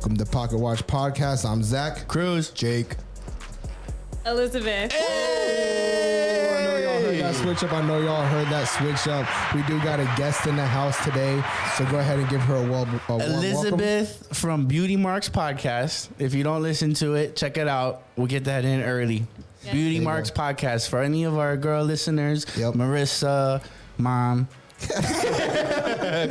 Welcome to Pocket Watch Podcast. I'm Zach. Cruz. Jake. Elizabeth. Hey! I know y'all heard that switch up. We do got a guest in the house today, so go ahead and give her a warm Elizabeth welcome. from Beauty Marks Podcast. If you don't listen to it, check it out. We'll get that in early. Yes. Beauty Marks Podcast for any of our girl listeners. Yep. Marissa, Mom,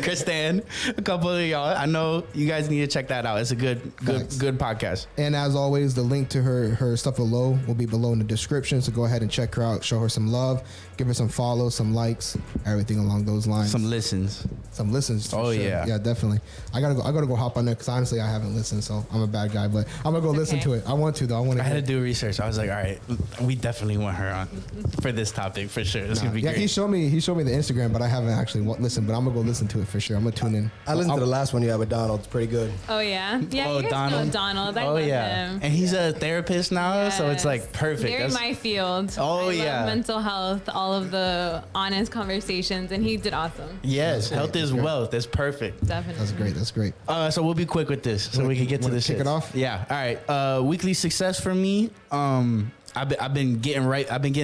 Kristen, a couple of y'all. I know you guys need to check that out. It's a good podcast. And as always, the link to her stuff below will be below in the description. So go ahead and check her out. Show her some love. Give her some follows, some likes, everything along those lines. Some listens. Some listens. Oh, sure. yeah. Yeah, definitely. I gotta go hop on there because honestly I haven't listened, so I'm a bad guy. But I'm gonna go listen to it. I want to though. I had to do research. I was like, all right, we definitely want her on for this topic for sure. It's gonna be great. He showed me the Instagram, but I haven't actually listened. But I'm gonna go listen to it for sure. I'm gonna tune in. I listened to the last one you had with Donald. It's pretty good. Oh, yeah? Yeah, Oh, you guys know Donald. I love him. And he's a therapist now, so it's like Yes. perfect. Very my field. Oh, I yeah. love mental health, all of the honest conversations, and he did awesome. Yes, health is great. wealth. That's perfect. Definitely. That's great. So we'll be quick with this, so we can get to wanna the kick shit. it off? Yeah. All right. Weekly success for me. I've been getting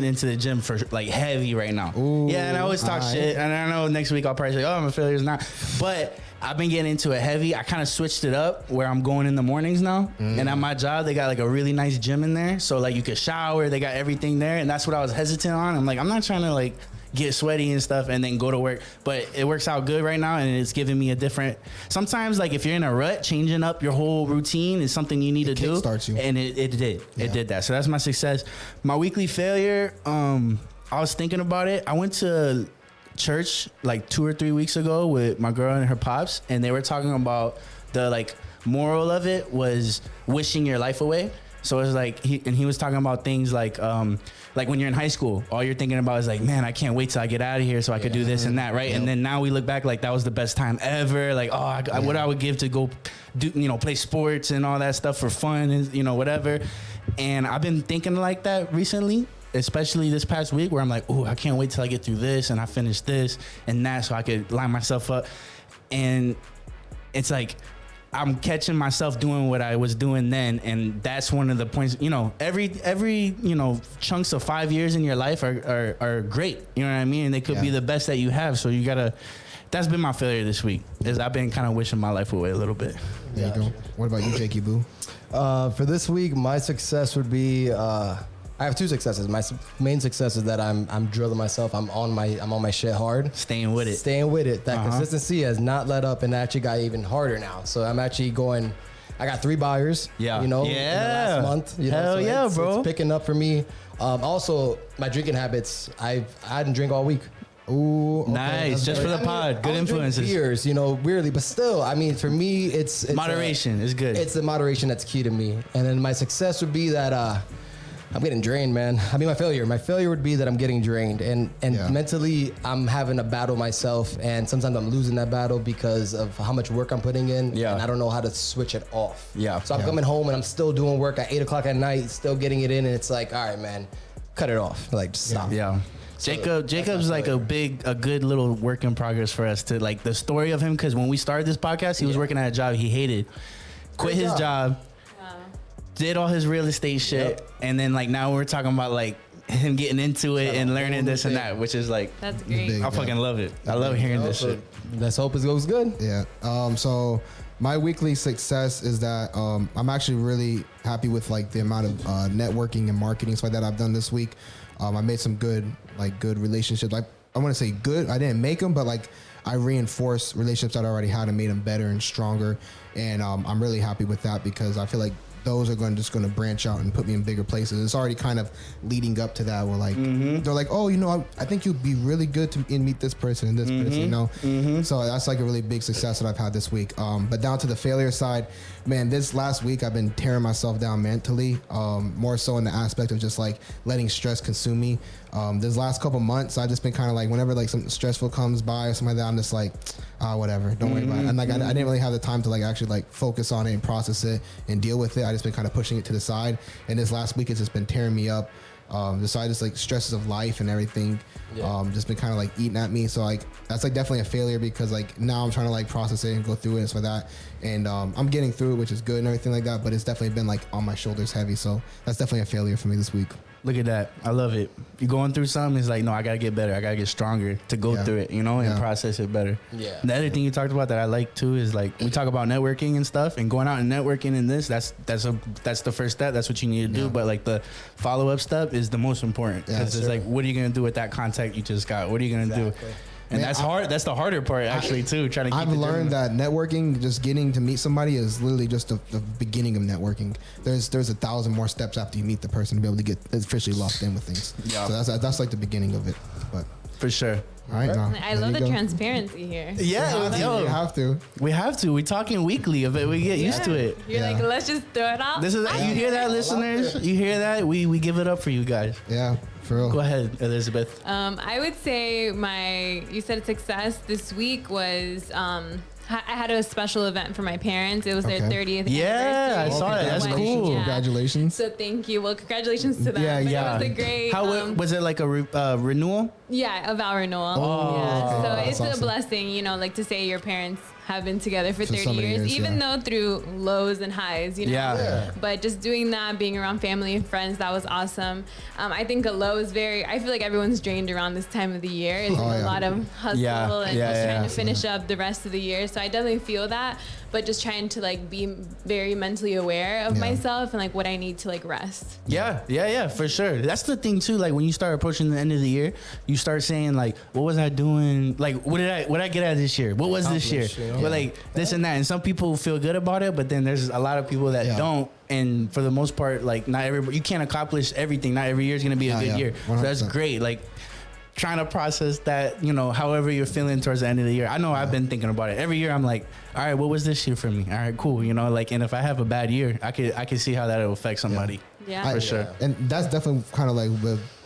into the gym for like heavy right now. Ooh, yeah, and I always talk shit, and I know next week I'll probably say, "Oh, I'm a failure." It's not, but I've been getting into it heavy. I kind of switched it up where I'm going in the mornings now, and at my job they got like a really nice gym in there, so like you could shower. They got everything there, and that's what I was hesitant on. I'm like, I'm not trying to like get sweaty and stuff and then go to work, but it works out good right now, and it's giving me a different. Sometimes like if you're in a rut, changing up your whole routine is something you need to do. Kickstarts you. And it did that. So that's my success. My weekly failure, I was thinking about it. I went to church like 2 or 3 weeks ago with my girl and her pops, and they were talking about the like moral of it was wishing your life away. So it's like he was talking about things like when you're in high school, all you're thinking about is like, man, I can't wait till I get out of here so I could do this and that, right? Yep. And then now we look back like that was the best time ever. Like, what I would give to go do, play sports and all that stuff for fun and whatever. And I've been thinking like that recently, especially this past week, where I'm like, oh, I can't wait till I get through this and I finish this and that so I could line myself up. And it's like I'm catching myself doing what I was doing then, and that's one of the points. Every chunks of 5 years in your life are great. You know what I mean? And they could be the best that you have. So you gotta. That's been my failure this week. Is I've been kind of wishing my life away a little bit. There you go. What about you, Jakey Boo? For this week, my success would be I have two successes. My main success is that I'm drilling myself. I'm on my shit hard. Staying with it. That consistency has not let up and actually got even harder now. So I'm actually going. I got 3 buyers. Yeah. In the last month. Hell yeah, bro. It's picking up for me. Also, my drinking habits. I didn't drink all week. Ooh, okay, Nice, just for the pod. Good I was drinking influences. Beers, weirdly, but still, I mean, for me, it's Moderation is good. It's the moderation that's key to me. And then my success would be that I'm getting drained, man. I mean, my failure would be that I'm getting drained, and mentally, I'm having a battle myself, and sometimes I'm losing that battle because of how much work I'm putting in, and I don't know how to switch it off. Yeah. So I'm coming home and I'm still doing work at 8 o'clock at night, still getting it in, and it's like, all right, man, cut it off, like just stop. Yeah. Jacob's like a good little work in progress for us to like the story of him, because when we started this podcast, he was working at a job he hated, quit his job, did all his real estate shit, and then like now we're talking about like him getting into it and learning this and that, which is like That's great. I fucking love it. I love hearing this shit. Let's hope it goes good. Yeah. So my weekly success is that I'm actually really happy with like the amount of networking and marketing stuff that I've done this week. I made some good relationships. Like I want to say good. I didn't make them, but like I reinforced relationships that I already had and made them better and stronger. And I'm really happy with that because I feel like those are just going to branch out and put me in bigger places. It's already kind of leading up to that. Where like they're like, oh, I think you'd be really good to meet this person and this person. So that's like a really big success that I've had this week. But down to the failure side, man, this last week I've been tearing myself down mentally. More so in the aspect of just like letting stress consume me. This last couple months, I've just been kind of like whenever like something stressful comes by or something like that, I'm just like, whatever, don't worry about it. And like I didn't really have the time to like actually like focus on it and process it and deal with it. I just been kind of pushing it to the side. And this last week it's just been tearing me up. Besides like stresses of life and everything, just been kind of like eating at me. So like that's like definitely a failure because like now I'm trying to like process it and go through it and stuff like that. And I'm getting through it, which is good and everything like that. But it's definitely been like on my shoulders heavy. So that's definitely a failure for me this week. Look at that. I love it. You're going through something, it's like, no, I got to get better. I got to get stronger to go through it, and process it better. Yeah. The other thing you talked about that I like too is like we talk about networking and stuff and going out and networking in this, that's the first step. That's what you need to do. But like the follow-up step is the most important because it's like, what are you going to do with that contact you just got? What are you going to do? And that's hard. That's the harder part, actually, too. Trying to keep I've learned that networking, just getting to meet somebody, is literally just the beginning of networking. There's 1,000 more steps after you meet the person to be able to get officially locked in with things. Yeah. So that's like the beginning of it. But for sure. All right, now, I love the transparency here. Yeah, you have to. We have to. We're talking weekly of it. We get used to it. You're like, let's just throw it out. This is you hear that, listeners? You hear that? We give it up for you guys. Yeah, for real. Go ahead, Elizabeth. I would say you said success this week was I had a special event for my parents. It was their 30th anniversary. Yeah, I saw it. That's cool. Yeah. Congratulations. So thank you. Well, congratulations to them. Yeah. It was a great. How was it like a renewal? Yeah, a vow renewal. Oh, yeah. So that's it's awesome. a blessing, like to say your parents have been together for 30 so many years, years, even though through lows and highs, Yeah. But just doing that, being around family and friends, that was awesome. I think a low is I feel like everyone's drained around this time of the year. It's a lot of hustle and just trying to finish up the rest of the year. So I definitely feel that, but just trying to like be very mentally aware of myself and like what I need to like rest. Yeah, for sure. That's the thing too. Like when you start approaching the end of the year, you start saying like, what was I doing? Like, what did I get at this year? What was this year? But like this and that. And some people feel good about it, but then there's a lot of people that don't. And for the most part, like not everybody, you can't accomplish everything. Not every year is going to be a good year. 100%. So that's great. Like trying to process that, however you're feeling towards the end of the year. I know I've been thinking about it. Every year I'm like, all right, what was this year for me? All right, cool. Like, and if I have a bad year, I can see how that'll affect somebody. Yeah. For sure. And that's definitely kind of like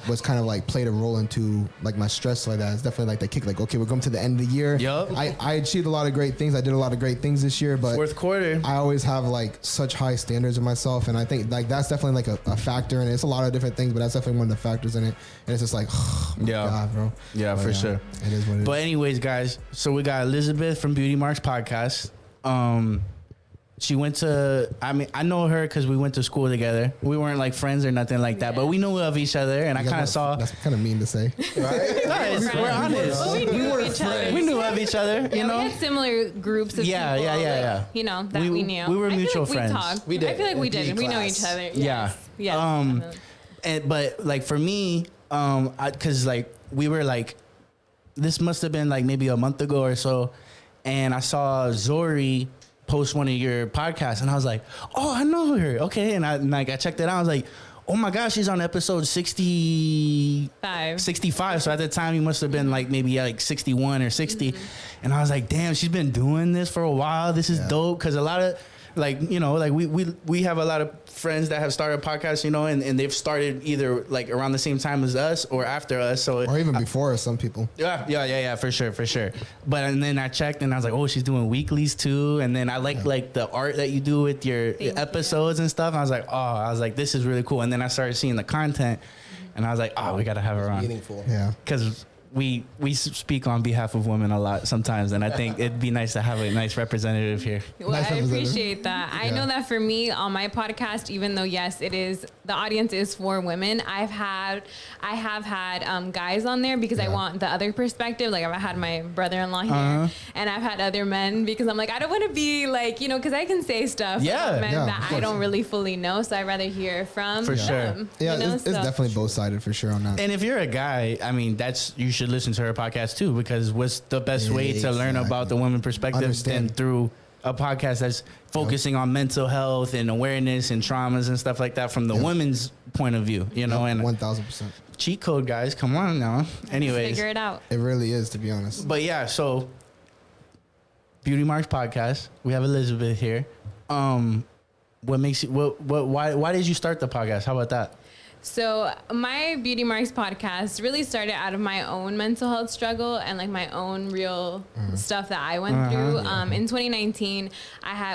what's kind of like played a role into like my stress like that. It's definitely like the kick, like, okay, we're coming to the end of the year. Yup. I achieved a lot of great things. I did a lot of great things this year, but Fourth quarter. I always have like such high standards of myself. And I think like that's definitely like a factor in it. It's a lot of different things, but that's definitely one of the factors in it. And it's just like, oh my God, bro. Yeah, But for sure. It is what it is. But anyways, guys, so we got Elizabeth from Beauty Marks Podcast. She went to, I know her because we went to school together. We weren't like friends or nothing like that, but we knew of each other, and I kind of saw. That's kind of mean to say. Right? Guys, we're honest. Well, we knew of each other. We knew of each other, We had similar groups of people. Yeah. That we knew. We were mutual I feel like friends. We did. I feel like we did. We know each other. Yes. Yes. But like for me, because like we were like, this must have been like maybe a month ago or so, and I saw Zori post one of your podcasts, and I was like, oh, I know her. Okay, and I checked it out. I was like, oh my gosh, she's on episode 65. So at the time, you must have been like maybe like 61 or 60, and I was like, damn, she's been doing this for a while. This is dope, because a lot of like we have a lot of friends that have started podcasts, and they've started either like around the same time as us or after us, or even before some people. Yeah, for sure. But and then I checked and I was like, oh, she's doing weeklies too, and then I like the art that you do with your episodes and stuff. I was like, this is really cool. And then I started seeing the content, and I was like, oh, we gotta have her on. Meaningful. Yeah, because we speak on behalf of women a lot sometimes, and I think it'd be nice to have a nice representative here. Well, I appreciate that. I know that for me on my podcast, even though yes, it is, the audience is for women, I have had guys on there because I want the other perspective. Like I've had my brother-in-law here, and I've had other men because I'm like, I don't want to be like, because I can say stuff about men that I don't really fully know, so I'd rather hear from them. Yeah, it's definitely both sided for sure on that. And if you're a guy, I mean, you should listen to her podcast too, because what's the best way to learn about the woman perspective than through a podcast that's focusing on mental health and awareness and traumas and stuff like that from the women's point of view, and 1000%. Cheat code, guys, come on now. Anyways, figure it out. It really is, to be honest. But yeah, so Beauty Marks Podcast, we have Elizabeth here. What makes you why did you start the podcast? How about that? So my Beauty Marks podcast really started out of my own mental health struggle and like my own real stuff that I went through. In 2019,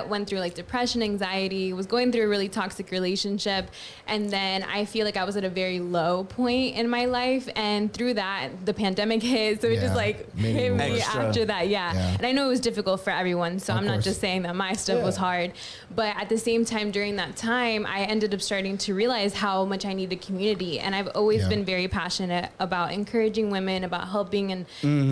went through like depression, anxiety, was going through a really toxic relationship. And then I feel like I was at a very low point in my life. And through that, the pandemic hit. So it just like hit me after that. Yeah. And I know it was difficult for everyone. So I'm not just saying that my stuff was hard. But at the same time, during that time, I ended up starting to realize how much I needed community. And I've always been very passionate about encouraging women, about helping and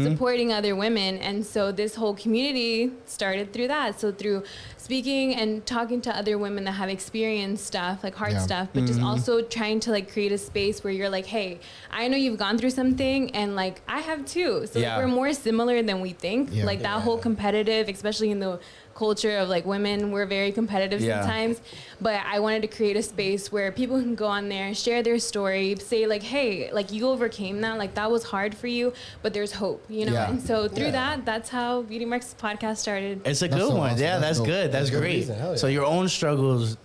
supporting other women. And so this whole community started through that. So through speaking and talking to other women that have experienced stuff, like hard stuff, but just also trying to like create a space where you're like, hey, I know you've gone through something and like I have too. So like, we're more similar than we think. Like that whole competitive, especially in the culture of like women, we're very competitive sometimes, but I wanted to create a space where people can go on there, share their story, say like, hey, like you overcame that, like that was hard for you, but there's hope, you know? And so through that, that's how Beauty Marks podcast started. It's a good one. Awesome. Yeah, that's good. That's great. So your own struggles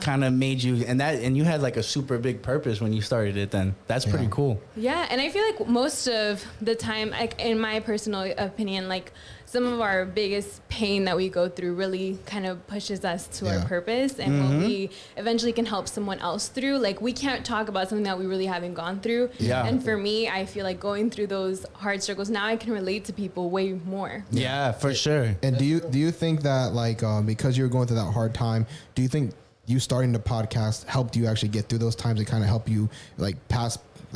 kind of made you, and you had like a super big purpose when you started it then. That's pretty cool. Yeah, and I feel like most of the time, like in my personal opinion, like some of our biggest pain that we go through really kind of pushes us to our purpose and what we eventually can help someone else through. Like we can't talk about something that we really haven't gone through. And for me, I feel like going through those hard struggles, now I can relate to people way more. Yeah, for sure. And do you think that like, because you were going through that hard time, do you think you starting the podcast helped you actually get through those times and kind of help you like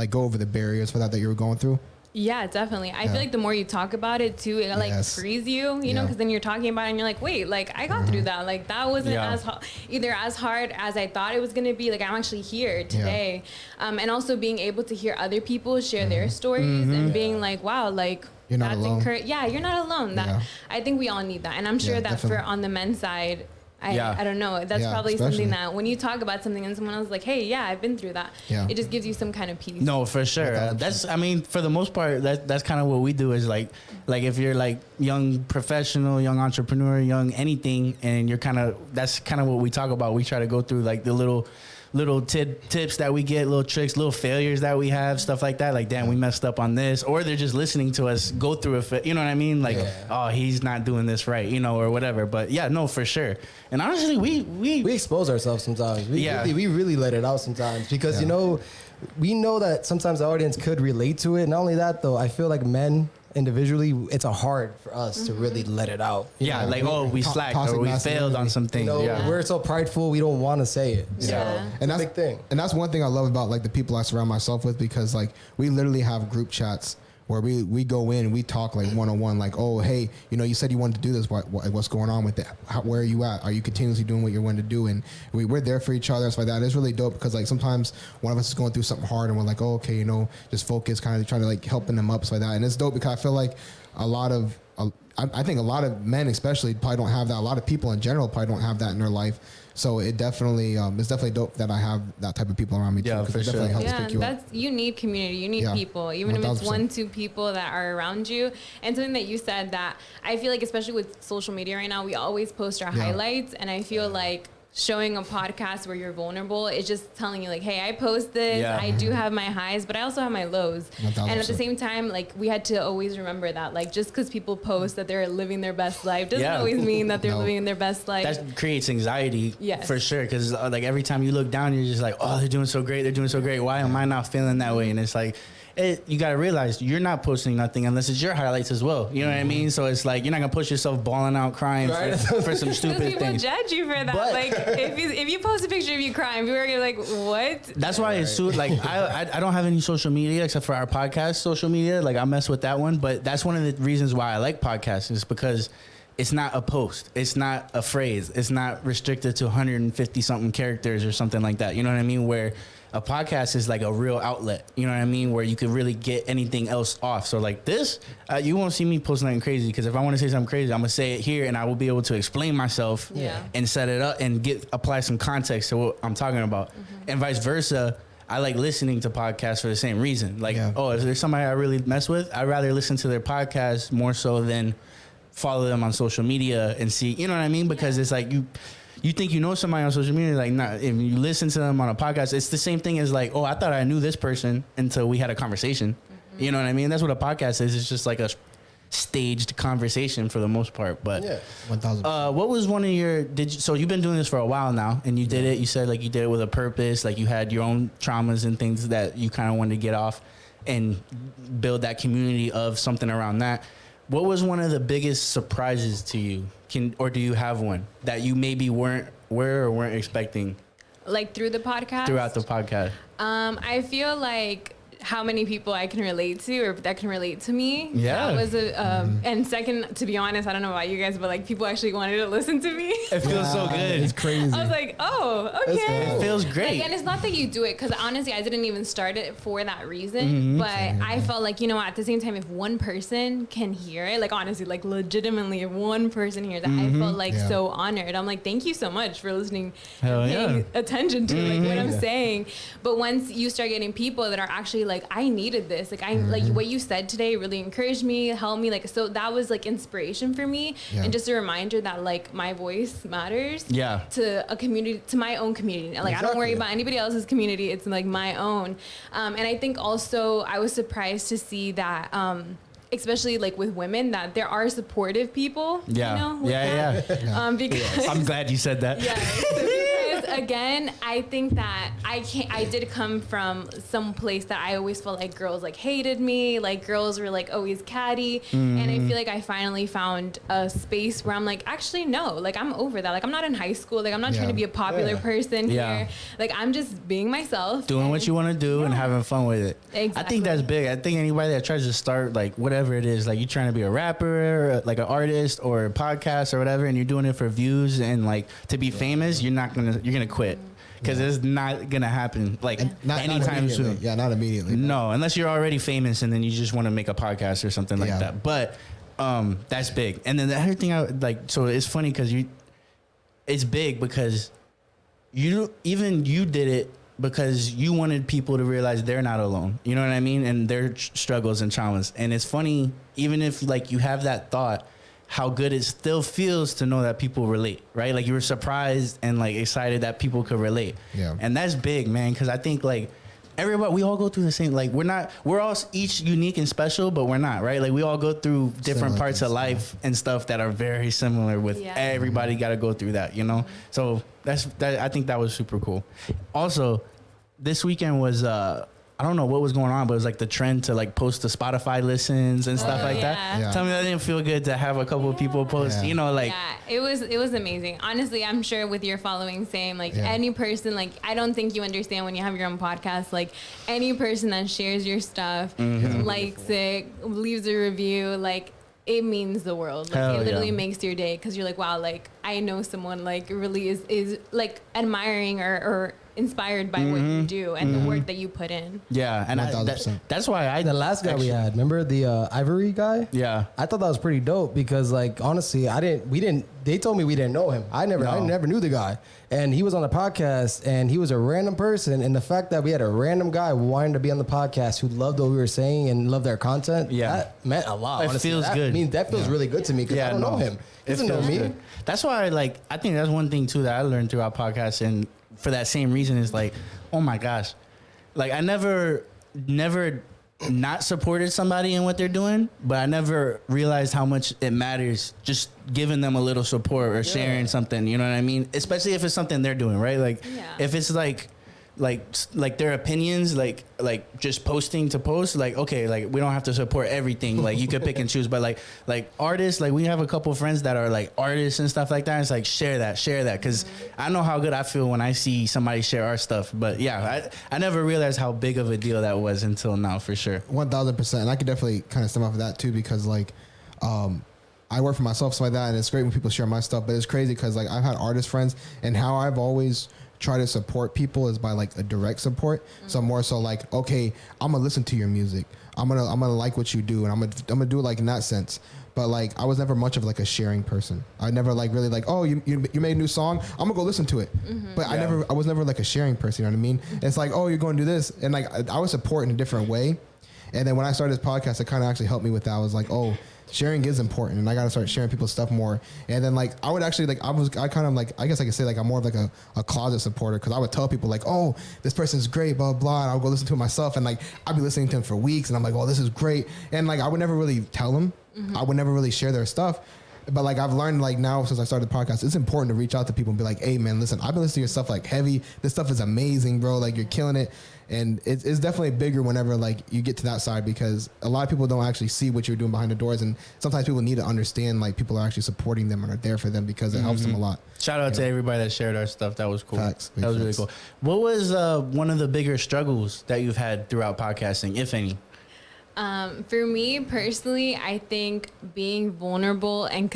go over the barriers for that you were going through? Yeah, definitely. I feel like the more you talk about it too, it like frees you, you know, because then you're talking about it and you're like, wait, like I got through that. Like that wasn't as hard as I thought it was going to be. Like I'm actually here today. And also being able to hear other people share their stories and being like, wow, like you're not alone. Yeah, you're not alone. That I think we all need that. And I'm sure that definitely. For on the men's side, I don't know. That's probably something that when you talk about something and someone else is like, hey, yeah, I've been through that. It just gives you some kind of peace. No, for sure. I mean, for the most part, that's kind of what we do is like if you're like young professional, young entrepreneur, young anything, and you're that's kind of what we talk about. We try to go through like the little tips that we get, little tricks, little failures that we have, stuff like that. Like, damn, we messed up on this, or they're just listening to us go through it. You know what I mean? Like, oh, he's not doing this right, you know, or whatever. But yeah, no, for sure. And honestly, we expose ourselves sometimes. We really let it out sometimes because you know, we know that sometimes the audience could relate to it. Not only that, though, I feel like men individually, it's hard for us to really let it out. Yeah, like, oh, we slacked or we failed on some things. You know, we're so prideful, we don't want to say it. So, and that's a big thing. And that's one thing I love about like the people I surround myself with, because like we literally have group chats where we go in and we talk like one-on-one, like, oh, hey, you know, you said you wanted to do this. What's going on with it? Where are you at? Are you continuously doing what you want to do? And we're there for each other and stuff like that. It's really dope because like sometimes one of us is going through something hard and we're like, oh, okay, you know, just focus, kind of trying to like helping them up, stuff like that. And it's dope because I feel like I think a lot of men especially probably don't have that. A lot of people in general probably don't have that in their life. So it definitely, it's definitely dope that I have that type of people around me too. Yeah, for sure. You need community. You need people, even 1,000%. If it's 1-2 people that are around you. And something that you said that I feel like, especially with social media right now, we always post our highlights, and I feel like showing a podcast where you're vulnerable, it's just telling you like, hey, I post this, I do have my highs, but I also have my lows. 1,000%. And at the same time, like we had to always remember that, like just because people post that they're living their best life doesn't always mean that they're living their best life. That creates anxiety for sure, because like every time you look down, you're just like, oh, they're doing so great. Why am I not feeling that way? And it's like, you got to realize you're not posting nothing unless it's your highlights as well. You know what I mean? So it's like, you're not going to push yourself bawling out crying for some stupid people things. People judge you for that. But like, if you post a picture of you crying, people are going to be like, what? That's why it's like, I don't have any social media except for our podcast social media. Like I mess with that one. But that's one of the reasons why I like podcasts, is because it's not a post. It's not a phrase. It's not restricted to 150 something characters or something like that. You know what I mean? Where a podcast is like a real outlet, you know what I mean? Where you could really get anything else off. So like this, you won't see me post nothing crazy, because if I want to say something crazy, I'm gonna say it here and I will be able to explain myself and set it up and apply some context to what I'm talking about. And vice versa. I like listening to podcasts for the same reason. Like, oh, if there's somebody I really mess with, I'd rather listen to their podcast more so than follow them on social media and see, you know what I mean? Because it's like you think you know somebody on social media, like, not if you listen to them on a podcast, it's the same thing as like, oh, I thought I knew this person until we had a conversation. Mm-hmm. You know what I mean? That's what a podcast is. It's just like a staged conversation for the most part. But 1,000%. what was one of your so you've been doing this for a while now, and you did it, you said like you did it with a purpose, like you had your own traumas and things that you kind of wanted to get off and build that community of something around that. What was one of the biggest surprises to you, or do you have one that you maybe weren't expecting, like throughout the podcast? I feel like how many people I can relate to or that can relate to me. Yeah. That was and second, to be honest, I don't know about you guys, but like people actually wanted to listen to me. It feels so good. It's crazy. I was like, oh, okay. It feels great. Like, and it's not that you do it, because honestly, I didn't even start it for that reason. But I felt like, you know, at the same time, if one person can hear it, like honestly, like legitimately, if one person hears it, I felt like so honored. I'm like, thank you so much for listening, paying attention to like what I'm saying. But once you start getting people that are actually like, I needed this, like I like what you said today really encouraged me, helped me, like, so that was like inspiration for me, and just a reminder that like my voice matters to a community, to my own community. Like I don't worry about anybody else's community, it's like my own. And I think also I was surprised to see that especially like with women, that there are supportive people. Yeah. You know, because I'm glad you said that. Yeah. Because again, I think that I did come from some place that I always felt like girls like hated me, like girls were like always catty. And I feel like I finally found a space where I'm like, actually no, like I'm over that. Like I'm not in high school. Like I'm not trying to be a popular person here. Like I'm just being myself. Doing what you want to do and having fun with it. Exactly. I think that's big. I think anybody that tries to start like whatever it is, like you're trying to be a rapper, or like an artist or a podcast or whatever, and you're doing it for views and like to be famous, you're gonna quit. Because it's not gonna happen like anytime soon. Yeah, not immediately. No, unless you're already famous and then you just want to make a podcast or something like that. But that's big. And then the other thing I like, so it's funny because it's big because you did it because you wanted people to realize they're not alone. You know what I mean? And their struggles and traumas. And it's funny, even if like you have that thought, how good it still feels to know that people relate, right? Like you were surprised and like excited that people could relate. Yeah. And that's big, man. Cause I think like everybody, we all go through the same, like we're all each unique and special, but we're not, right? Like we all go through different parts of life and stuff that are very similar with everybody got to go through that, you know? So I think that was super cool. Also, this weekend was, I don't know what was going on, but it was like the trend to like post the Spotify listens and stuff like that. Yeah. Tell me that didn't feel good to have a couple of people post, you know, like. Yeah, it was amazing. Honestly, I'm sure with your following, same, like any person, like I don't think you understand when you have your own podcast, like any person that shares your stuff, likes it, leaves a review, like it means the world. Like it literally makes your day, because you're like, wow, like I know someone like really is like admiring or inspired by what you do and the work that you put in. Yeah, and that's why the last guy we had, remember the Ivory guy? Yeah, I thought that was pretty dope because, like, honestly, they told me we didn't know him. I never knew the guy, and he was on the podcast, and he was a random person, and the fact that we had a random guy wanting to be on the podcast who loved what we were saying and loved our content, that meant a lot. It feels good. I mean, that feels really good to me because I don't know him. He doesn't know me. Good. That's why, I think that's one thing too that I learned through our podcast, and for that same reason is like, oh my gosh, like I never not supported somebody in what they're doing, but I never realized how much it matters just giving them a little support or sharing something, you know what I mean? Especially if it's something they're doing, right? Like if it's like their opinions, like just posting to post, like, okay, like we don't have to support everything. Like you could pick and choose, but like artists, like we have a couple friends that are like artists and stuff like that. It's like, share that. Cause I know how good I feel when I see somebody share our stuff, but yeah, I never realized how big of a deal that was until now, for sure. 1,000%. And I could definitely kind of stem off of that too, because like, I work for myself, so like that. And it's great when people share my stuff, but it's crazy cause like I've had artist friends, and how I've always try to support people is by like a direct support. So more so like, okay, I'm gonna listen to your music. I'm gonna like what you do, and I'm gonna do it like in that sense. But like I was never much of like a sharing person. I never like really like, oh, you made a new song, I'm gonna go listen to it. But I was never like a sharing person. You know what I mean? It's like, oh, you're going to do this, and like I would support in a different way. And then when I started this podcast, it kind of actually helped me with that. I was like, oh, sharing is important, and I gotta start sharing people's stuff more. And then like I would actually like I kind of like I guess I could say like I'm more of like a closet supporter, because I would tell people like, oh, this person's great, blah blah, and I'll go listen to it myself, and like I'd be listening to him for weeks, and I'm like, oh, this is great, and like I would never really tell them, I would never really share their stuff. But like I've learned like now since I started the podcast, it's important to reach out to people and be like, hey man, listen, I've been listening to your stuff like heavy. This stuff is amazing, bro. Like you're killing it. And it's definitely bigger whenever like you get to that side, because a lot of people don't actually see what you're doing behind the doors. And sometimes people need to understand like people are actually supporting them and are there for them, because it helps them a lot. Shout out to everybody that shared our stuff. That was cool. Facts. That was really cool. What was one of the bigger struggles that you've had throughout podcasting, if any? For me personally, I think being vulnerable and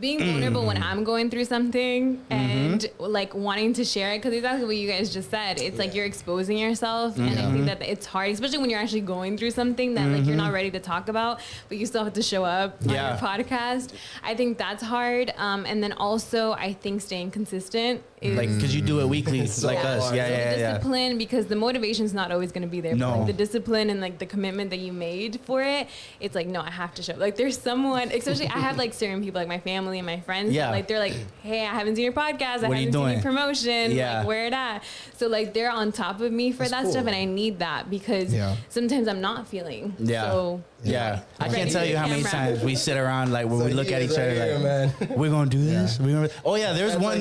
being vulnerable when I'm going through something and like wanting to share it, because exactly what you guys just said, it's like you're exposing yourself, and I think that it's hard, especially when you're actually going through something that like you're not ready to talk about, but you still have to show up on your podcast. I think that's hard, and then also I think staying consistent is Like, because you do it weekly, like us. Yeah. Discipline, because the motivation's not always going to be there. No. But like the discipline and like the commitment that you made for it, it's like, no, I have to show. Like there's someone, especially I have like certain people, like my family and my friends, that, like they're like, hey, I haven't seen your podcast. I haven't seen your promotion. Like where it at? So like they're on top of me for that stuff, and I need that, because sometimes I'm not feeling. So I can't tell you how many times we sit around like when we look at each other like, man, we're gonna do this. Oh yeah, there's one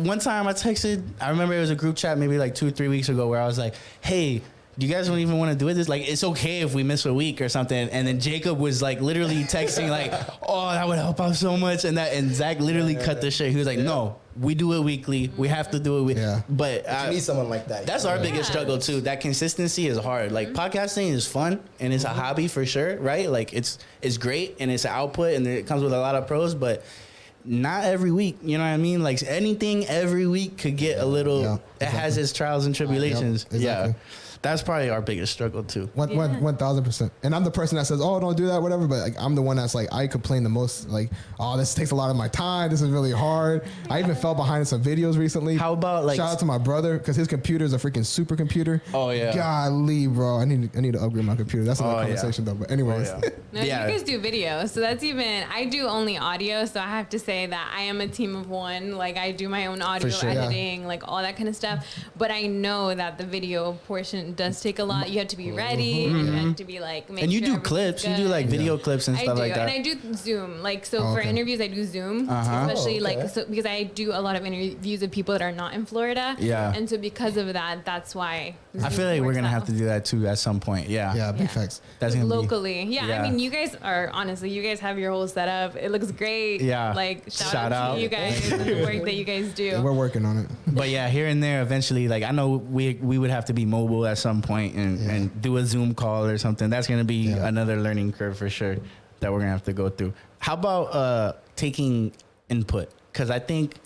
one time I texted. I remember it was a group chat maybe like 2-3 weeks ago where I was like, hey, do you guys don't even want to do it? This like, it's okay if we miss a week or something. And then Jacob was like literally texting like, oh, that would help out so much. And Zach literally cut the shit. He was like, no, we do it weekly. We have to do it. But you need someone like that. That's our biggest struggle too. That consistency is hard. Like podcasting is fun and it's a hobby for sure, right? Like it's great and it's an output and it comes with a lot of pros, but not every week, you know what I mean? Like anything every week could get a little, it has its trials and tribulations. Exactly. That's probably our biggest struggle too. 1,000%. And I'm the person that says, "Oh, don't do that, whatever." But like, I'm the one that's like, I complain the most. Like, "Oh, this takes a lot of my time. This is really hard." I even fell behind in some videos recently. How about like? Shout out to my brother, because his computer is a freaking supercomputer. Oh yeah. Golly, bro, I need to upgrade my computer. That's another conversation though. But anyways. No, you guys do video, so that's even. I do only audio, so I have to say that I am a team of one. Like I do my own audio editing, like all that kind of stuff. But I know that the video portion does take a lot. You have to be ready. You have to be like. And you do clips. You do like video clips and stuff like that. And I do Zoom. Like for interviews, I do Zoom, especially like because I do a lot of interviews of people that are not in Florida. Yeah. And so because of that, that's why. Zoom I feel like we're gonna have to do that too at some point. Yeah. Yeah. Big facts. That's gonna locally. I mean, you guys are honestly. You guys have your whole setup. It looks great. Yeah. Like shout out to you guys and the work that you guys do. Yeah, we're working on it. But yeah, here and there, eventually, like I know we would have to be mobile at some point and do a Zoom call or something. That's gonna be another learning curve for sure that we're gonna have to go through. How about taking input? Because I think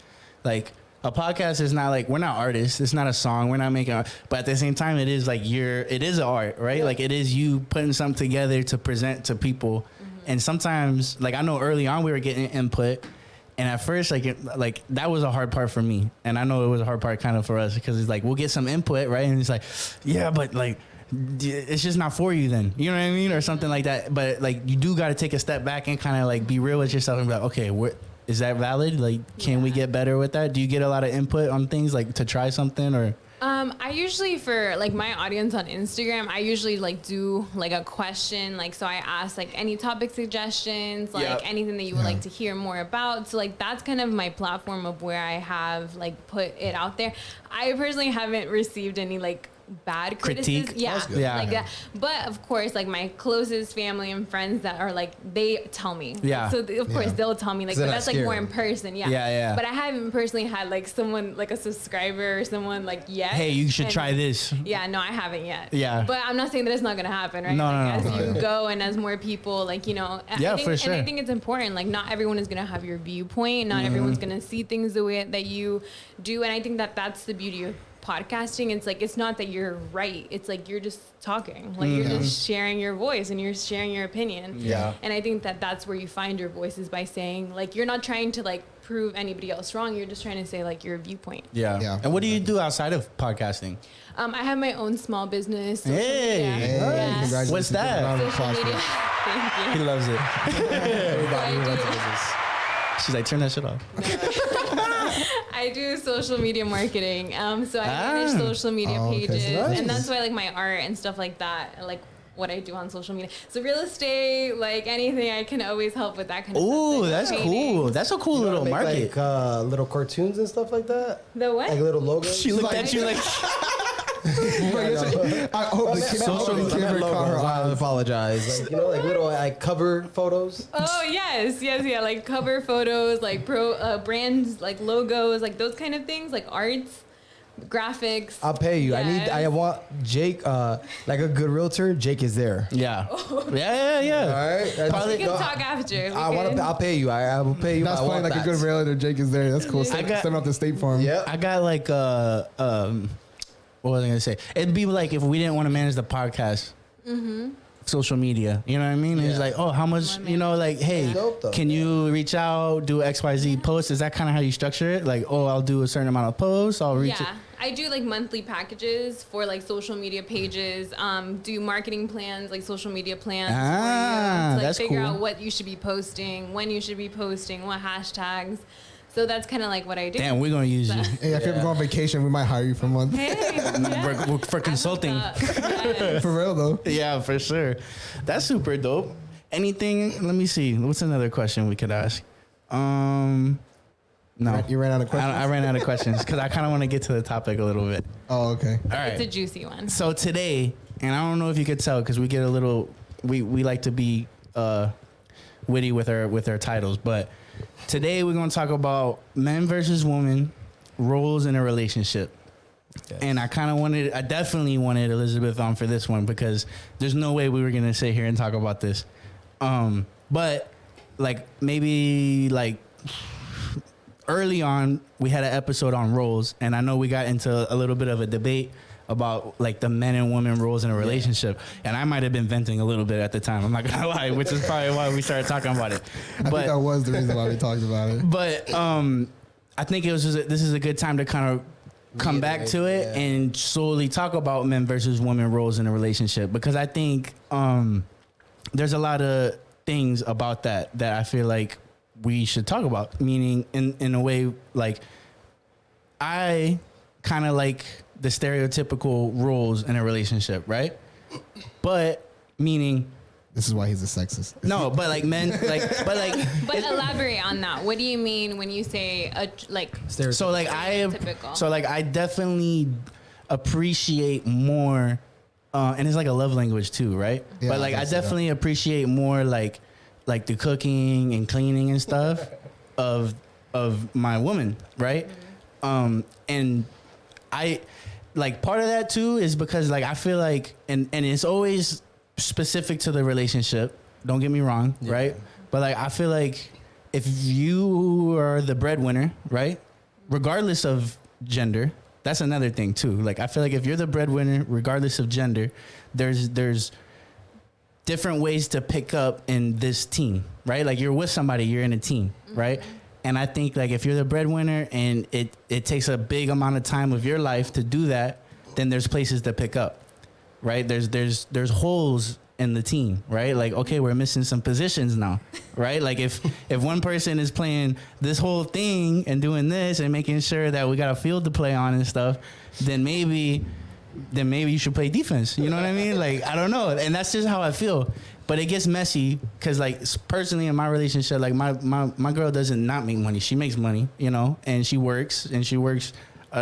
like a podcast is not like, we're not artists. It's not a song. We're not making art. But at the same time, it is like it is art, right? Yeah. Like it is you putting something together to present to people. And sometimes, like I know early on we were getting input, and at first, like that was a hard part for me, and I know it was a hard part kind of for us, because it's like we'll get some input, right? And it's like, yeah, but like it's just not for you then, you know what I mean, or something like that. But like you do got to take a step back and kind of like be real with yourself and be like, okay, is that valid? Like, can we get better with that? Do you get a lot of input on things like to try something or? I usually, for like my audience on Instagram, I usually like do like a question, like, so I ask like any topic suggestions, like anything that you would like to hear more about. So like that's kind of my platform of where I have like put it out there. I personally haven't received any like bad criticism. Like that. But of course, like my closest family and friends that are like, they tell me. So of course they'll tell me, like, but that's like more in person. But I haven't personally had like someone, like a subscriber or someone like yet. Hey, you should try this. No, I haven't yet. But I'm not saying that it's not gonna happen, right? As you go and as more people, like, you know, for sure. And I think it's important, like not everyone is gonna have your viewpoint. Not everyone's gonna see things the way that you do. And I think that that's the beauty of podcasting. It's like, it's not that you're right, it's like you're just talking, like you're just sharing your voice and you're sharing your opinion. And I think that that's where you find your voice, is by saying, like, you're not trying to like prove anybody else wrong, you're just trying to say like your viewpoint. And what do you do outside of podcasting? I have my own small business. What's that? Social media. Thank He you. loves it. Everybody who I runs a do. business. She's like, turn that shit off. I do social media marketing. So I manage social media Oh, okay. pages, Nice. and that's why I like my art and stuff like that. I like what I do on social media. So real estate, like anything, I can always help with that kind of stuff. Ooh, like that's painting. cool. That's a cool You know, little make, market. like little cartoons and stuff like that. The what? Like little logos. She looked at you like, I hope the camera caught her I eyes. apologize. Like, you know, like little like cover photos. Oh yes, yeah, like cover photos, like brands, like logos, like those kind of things, like arts, graphics. I'll pay you. Yes. I want Jake, like a good realtor. Jake is there. yeah. Yeah. All right. That's- We can no, talk after. I'll pay you. I will pay you. That's I funny. want Like that. a good realtor, Jake is there. That's cool. I got- Stepping up the State Farm. Yep. I got like what was I gonna say? It'd be like if we didn't want to manage the podcast, social media. You know what I mean? It's Yeah. like, oh, how much? You know, like, hey, Dope, though. can you reach out, do XYZ posts? Is that kind of how you structure it? Like, oh, I'll do a certain amount of posts. I'll reach. Yeah, I do like monthly packages for like social media pages. Do marketing plans, like social media plans Ah, for you to like that's figure cool. out what you should be posting, when you should be posting, what hashtags. So that's kind of like what I do. Damn, we're gonna use you Hey, if you ever go on vacation, we might hire you for a month. Hey, yeah. for consulting. Yes. For real though. Yeah, for sure. That's super dope. Anything? Let me see. What's another question we could ask? No, You ran out of questions. I ran out of questions because I kind of want to get to the topic a little bit. Oh, okay. All right. It's a juicy one. So today, and I don't know if you could tell because we get a little, we like to be witty with our titles, but today we're going to talk about men versus women roles in a relationship. Yes. And I definitely wanted Elizabeth on for this one because there's no way we were going to sit here and talk about this. But like maybe like early on we had an episode on roles, and I know we got into a little bit of a debate about like the men and women roles in a relationship, and I might have been venting a little bit at the time. I'm not gonna lie, which is probably why we started talking about it. I think that was the reason why we talked about it. But I think it was this is a good time to kind of come back to it Yeah. and slowly talk about men versus women roles in a relationship, because I think there's a lot of things about that I feel like we should talk about, meaning in a way, like I kind of like the stereotypical roles in a relationship, right? But meaning This is why he's a sexist. no, but like men, like but like But elaborate on that. What do you mean when you say like? so like Typical. I definitely appreciate more, and it's like a love language too, right? Yeah, but like I I guess so. definitely appreciate more like the cooking and cleaning and stuff of my woman, right? And I like part of that too is because like I feel like and it's always specific to the relationship. Don't get me wrong, right? But like I feel like if you are the breadwinner, right? Regardless of gender, that's another thing too. Like I feel like if you're the breadwinner, regardless of gender, there's different ways to pick up in this team, right? Like you're with somebody, you're in a team, right? And I think like if you're the breadwinner and it takes a big amount of time of your life to do that, then there's places to pick up, right? There's holes in the team, right? Like, okay, we're missing some positions now, right? Like if one person is playing this whole thing and doing this and making sure that we got a field to play on and stuff, then maybe you should play defense. You know what I mean? Like, I don't know. And that's just how I feel. But it gets messy because, like, personally in my relationship, like my girl doesn't not make money. She makes money, you know, and she works a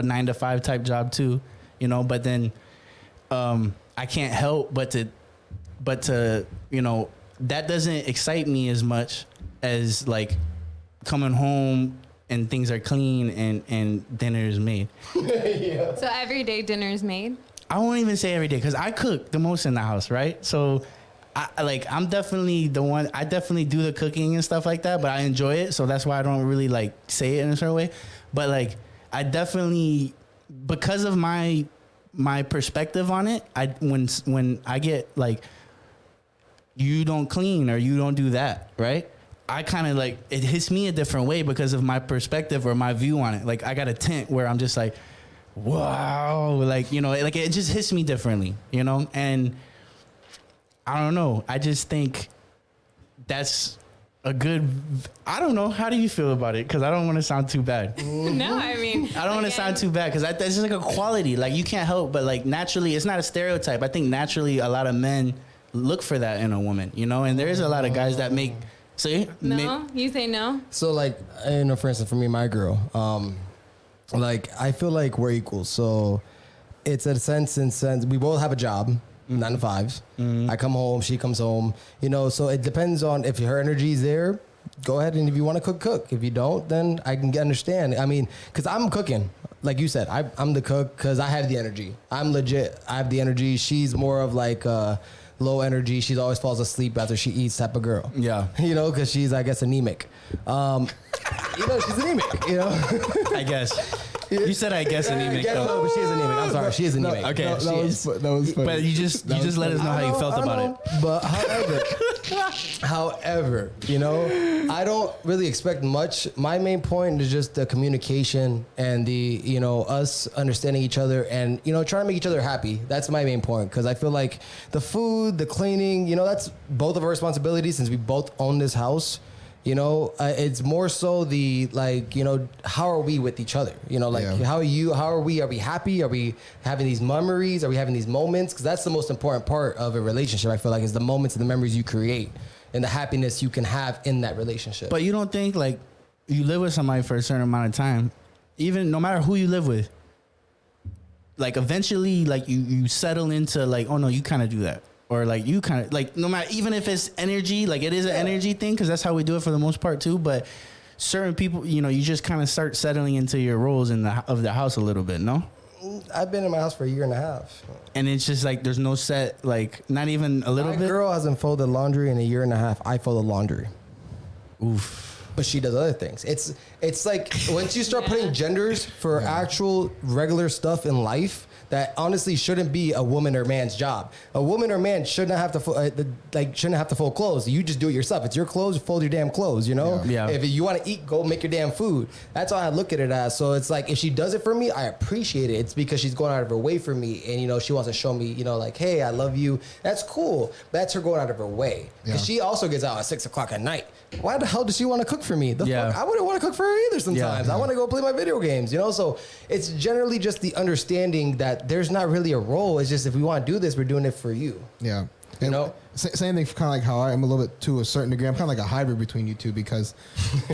9-to-5 type job too, you know. But then I can't help but to, you know, that doesn't excite me as much as like coming home and things are clean and dinner is made. So every day dinner is made. I won't even say every day because I cook the most in the house, right? So I'm definitely the one. I definitely do the cooking and stuff like that, but I enjoy it, so that's why I don't really like say it in a certain way. But like I definitely, because of my perspective on it, when I get like, you don't clean or you don't do that, right? I kind of like, it hits me a different way because of my perspective or my view on it. Like I got a tint where I'm just like, wow, like, you know, like it just hits me differently, you know? And I don't know. I just think that's a good. I don't know. How do you feel about it? Because I don't want to sound too bad. No, I mean, I don't want to sound too bad because that's just like a quality. Like you can't help, but like naturally, it's not a stereotype. I think naturally, a lot of men look for that in a woman, you know. And there is a lot of guys that make. See, no, you say no. So like, you know, for instance, for me, my girl, like I feel like we're equals. So it's a sense we both have a job. 9 to 5. I come home, she comes home, you know, so it depends on if her energy is there, go ahead. And if you want to cook. If you don't, then I can understand. I mean, cause I'm cooking, like you said, I'm the cook cause I have the energy. I'm legit. I have the energy. She's more of like, low energy. She always falls asleep after she eats type of girl. Yeah. You know, cause she's, I guess, anemic. You know, she's anemic, you know, I guess. You said I guess anemic. no, but she is anemic. I'm sorry, she is anemic. Okay, that was funny. but you just let us know how you felt about it. But however, you know, I don't really expect much. My main point is just the communication and the, you know, us understanding each other and, you know, trying to make each other happy. That's my main point because I feel like the food, the cleaning, you know, that's both of our responsibilities since we both own this house. You know, it's more so the, like, you know, how are we with each other? You know, like, how are we happy? Are we having these memories? Are we having these moments? Because that's the most important part of a relationship, I feel like, is the moments and the memories you create and the happiness you can have in that relationship. But you don't think, like, you live with somebody for a certain amount of time, even no matter who you live with, like, eventually, like, you settle into, like, oh, no, you kind of do that. Or like you kind of like no matter even if it's energy, like it is an energy thing because that's how we do it for the most part too. But certain people, you know, you just kind of start settling into your roles in the house a little bit. No, I've been in my house for a year and a half, and it's just like there's no set, like not even a little bit. My girl hasn't folded laundry in a year and a half. I folded laundry. Oof. But she does other things. It's like once you start putting genders for actual regular stuff in life. That honestly shouldn't be a woman or man's job. A woman or man shouldn't have to fold clothes. You just do it yourself. It's your clothes. Fold your damn clothes. You know. Yeah. If you want to eat, go make your damn food. That's all I look at it as. So it's like if she does it for me, I appreciate it. It's because she's going out of her way for me, and you know she wants to show me, you know, like, hey, I love you. That's cool. That's her going out of her way. Because she also gets out at 6 o'clock at night. Why the hell does she want to cook for me? The fuck? I wouldn't want to cook for her either sometimes. I want to go play my video games, you know? So it's generally just the understanding that there's not really a role. It's just if we want to do this, we're doing it for you. Yeah. You And know? same thing kind of like how I'm a little bit to a certain degree. I'm kind of like a hybrid between you two because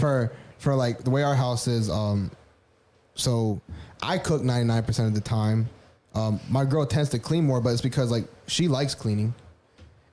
for like the way our house is, so I cook 99% of the time. My girl tends to clean more, but it's because like she likes cleaning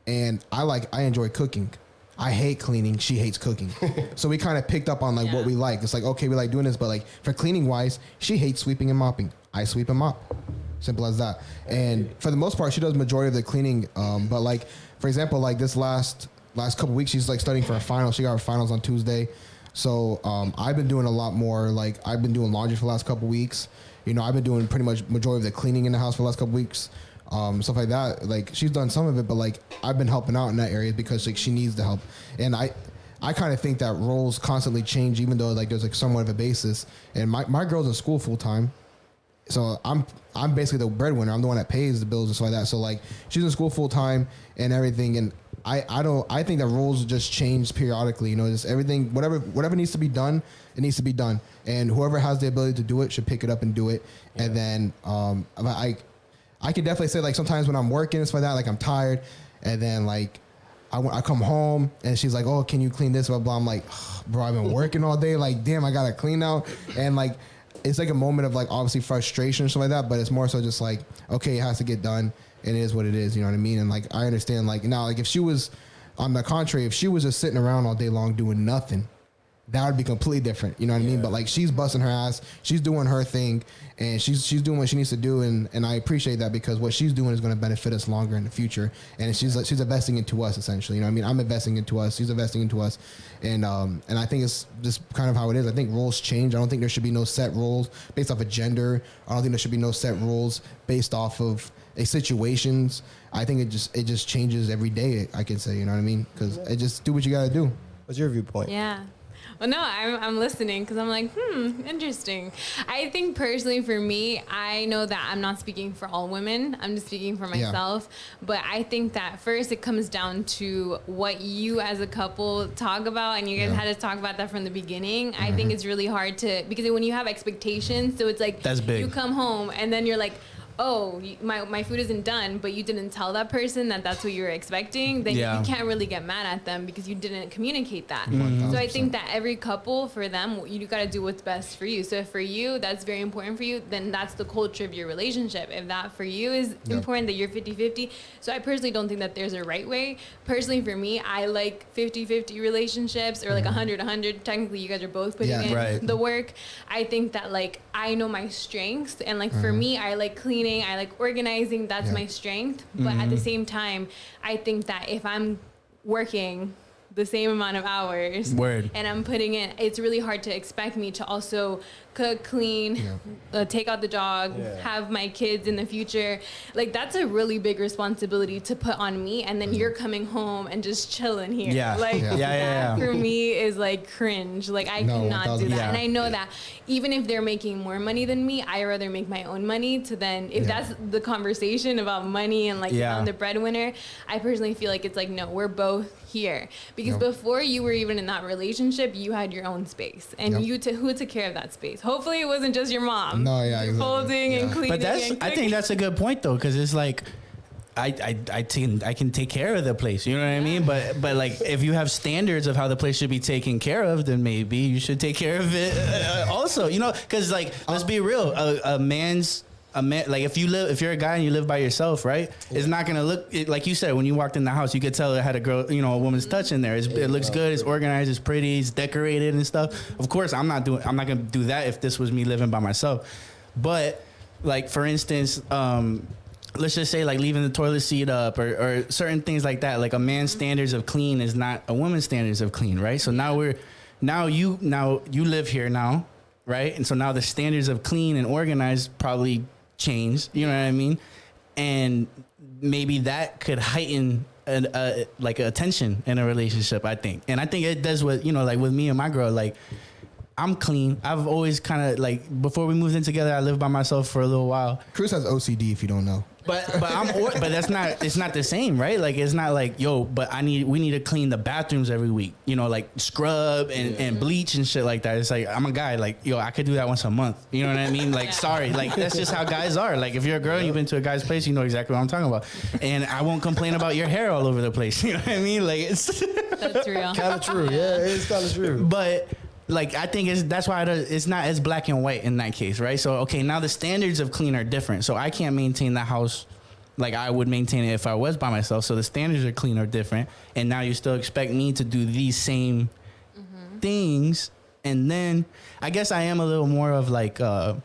and I enjoy cooking. I hate cleaning. She hates cooking. So we kind of picked up on like what we like. It's like, okay, we like doing this, but like for cleaning wise, she hates sweeping and mopping. I sweep and mop. Simple as that. And for the most part, she does majority of the cleaning. But like, for example, like this last couple weeks, she's like studying for her finals. She got her finals on Tuesday. So I've been doing a lot more. Like I've been doing laundry for the last couple weeks. You know, I've been doing pretty much majority of the cleaning in the house for the last couple weeks. Stuff like that. Like she's done some of it, but like I've been helping out in that area because like she needs the help. And I kind of think that roles constantly change, even though like there's like somewhat of a basis. And my girl's in school full time, so I'm basically the breadwinner. I'm the one that pays the bills and stuff like that. So like she's in school full time and everything. And I think that roles just change periodically. You know, just everything, whatever needs to be done, it needs to be done. And whoever has the ability to do it should pick it up and do it. Yeah. And then I can definitely say like sometimes when I'm working and stuff like that, like I'm tired, and then like I come home and she's like, oh, can you clean this? Blah blah. I'm like, oh, bro, I've been working all day. Like, damn, I gotta clean now. And like, it's like a moment of like obviously frustration and stuff like that, but it's more so just like, okay, it has to get done. And it is what it is. You know what I mean? And like I understand. Like now, like if she was on the contrary, if she was just sitting around all day long doing nothing, that would be completely different. You know what I mean? But like she's busting her ass, she's doing her thing, and she's doing what she needs to do, and I appreciate that because what she's doing is going to benefit us longer in the future, and she's investing into us essentially. You know what I mean? I'm investing into us, she's investing into us, and I think it's just kind of how it is. I think roles change. I don't think there should be no set roles based off of gender. I don't think there should be no set roles based off of situations. I think it just changes every day. I can say, you know what I mean? Because it just do what you got to do. What's your viewpoint? Yeah. Well, no, I'm listening because I'm like, interesting. I think personally for me, I know that I'm not speaking for all women. I'm just speaking for myself. But I think that first it comes down to what you as a couple talk about, and you guys had to talk about that from the beginning. I think it's really hard to, because when you have expectations, so it's like that's big. You come home and then you're like, oh, my food isn't done, but you didn't tell that person that that's what you were expecting, then you can't really get mad at them because you didn't communicate that. So I think that every couple, for them, you got to do what's best for you. So if for you, that's very important for you, then that's the culture of your relationship. If that for you is important, that you're 50-50. So I personally don't think that there's a right way. Personally, for me, I like 50-50 relationships, or like 100-100. Technically, you guys are both putting in the work. I think that, like, I know my strengths, and like for me, I like cleaning, I like organizing, that's my strength. But at the same time, I think that if I'm working the same amount of hours and I'm putting in, it's really hard to expect me to also cook, clean, take out the dog, have my kids in the future. Like, that's a really big responsibility to put on me, and then you're coming home and just chilling here. That for me is like cringe. Like, I cannot do that. And I know that even if they're making more money than me, I rather make my own money to then, if that's the conversation about money and like I'm the breadwinner, I personally feel like it's like, no, we're both here. Because before you were even in that relationship, you had your own space, and who took care of that space? Hopefully it wasn't just your mom. No, exactly. Folding and cleaning. But I think that's a good point though, because it's like, I can take care of the place, you know what I mean? But like, if you have standards of how the place should be taken care of, then maybe you should take care of it also, you know? Because like, let's be real, a man, like if you're a guy and you live by yourself, right? It's not gonna look like you said when you walked in the house. You could tell it had a woman's touch in there. It looks good. It's organized. It's pretty. It's decorated and stuff. Of course, I'm not gonna do that if this was me living by myself. But like, for instance, let's just say like leaving the toilet seat up or certain things like that. Like, a man's standards of clean is not a woman's standards of clean, right? So now you live here now, right? And so now the standards of clean and organized probably change, you know what I mean? And maybe that could heighten like a tension in a relationship, I think. And I think it does with, like with me and my girl, like, I'm clean. I've always kind of like, before we moved in together, I lived by myself for a little while. Cruz has OCD, if you don't know. But that's not, it's not the same, right? Like, it's not like, but we need to clean the bathrooms every week, like scrub and bleach and shit like that. It's like, I'm a guy, like, I could do that once a month. You know what I mean? Like, sorry, like, that's just how guys are. Like, if you're a girl and you've been to a guy's place, you know exactly what I'm talking about. And I won't complain about your hair all over the place. You know what I mean? Like, it's that's real. Kind of true. Yeah, it's kind of true. But like, I think that's why it's not as black and white in that case, right? So, okay, now the standards of clean are different. So I can't maintain the house like I would maintain it if I was by myself. So the standards of clean are different. And now you still expect me to do these same things. And then I guess I am a little more of like, because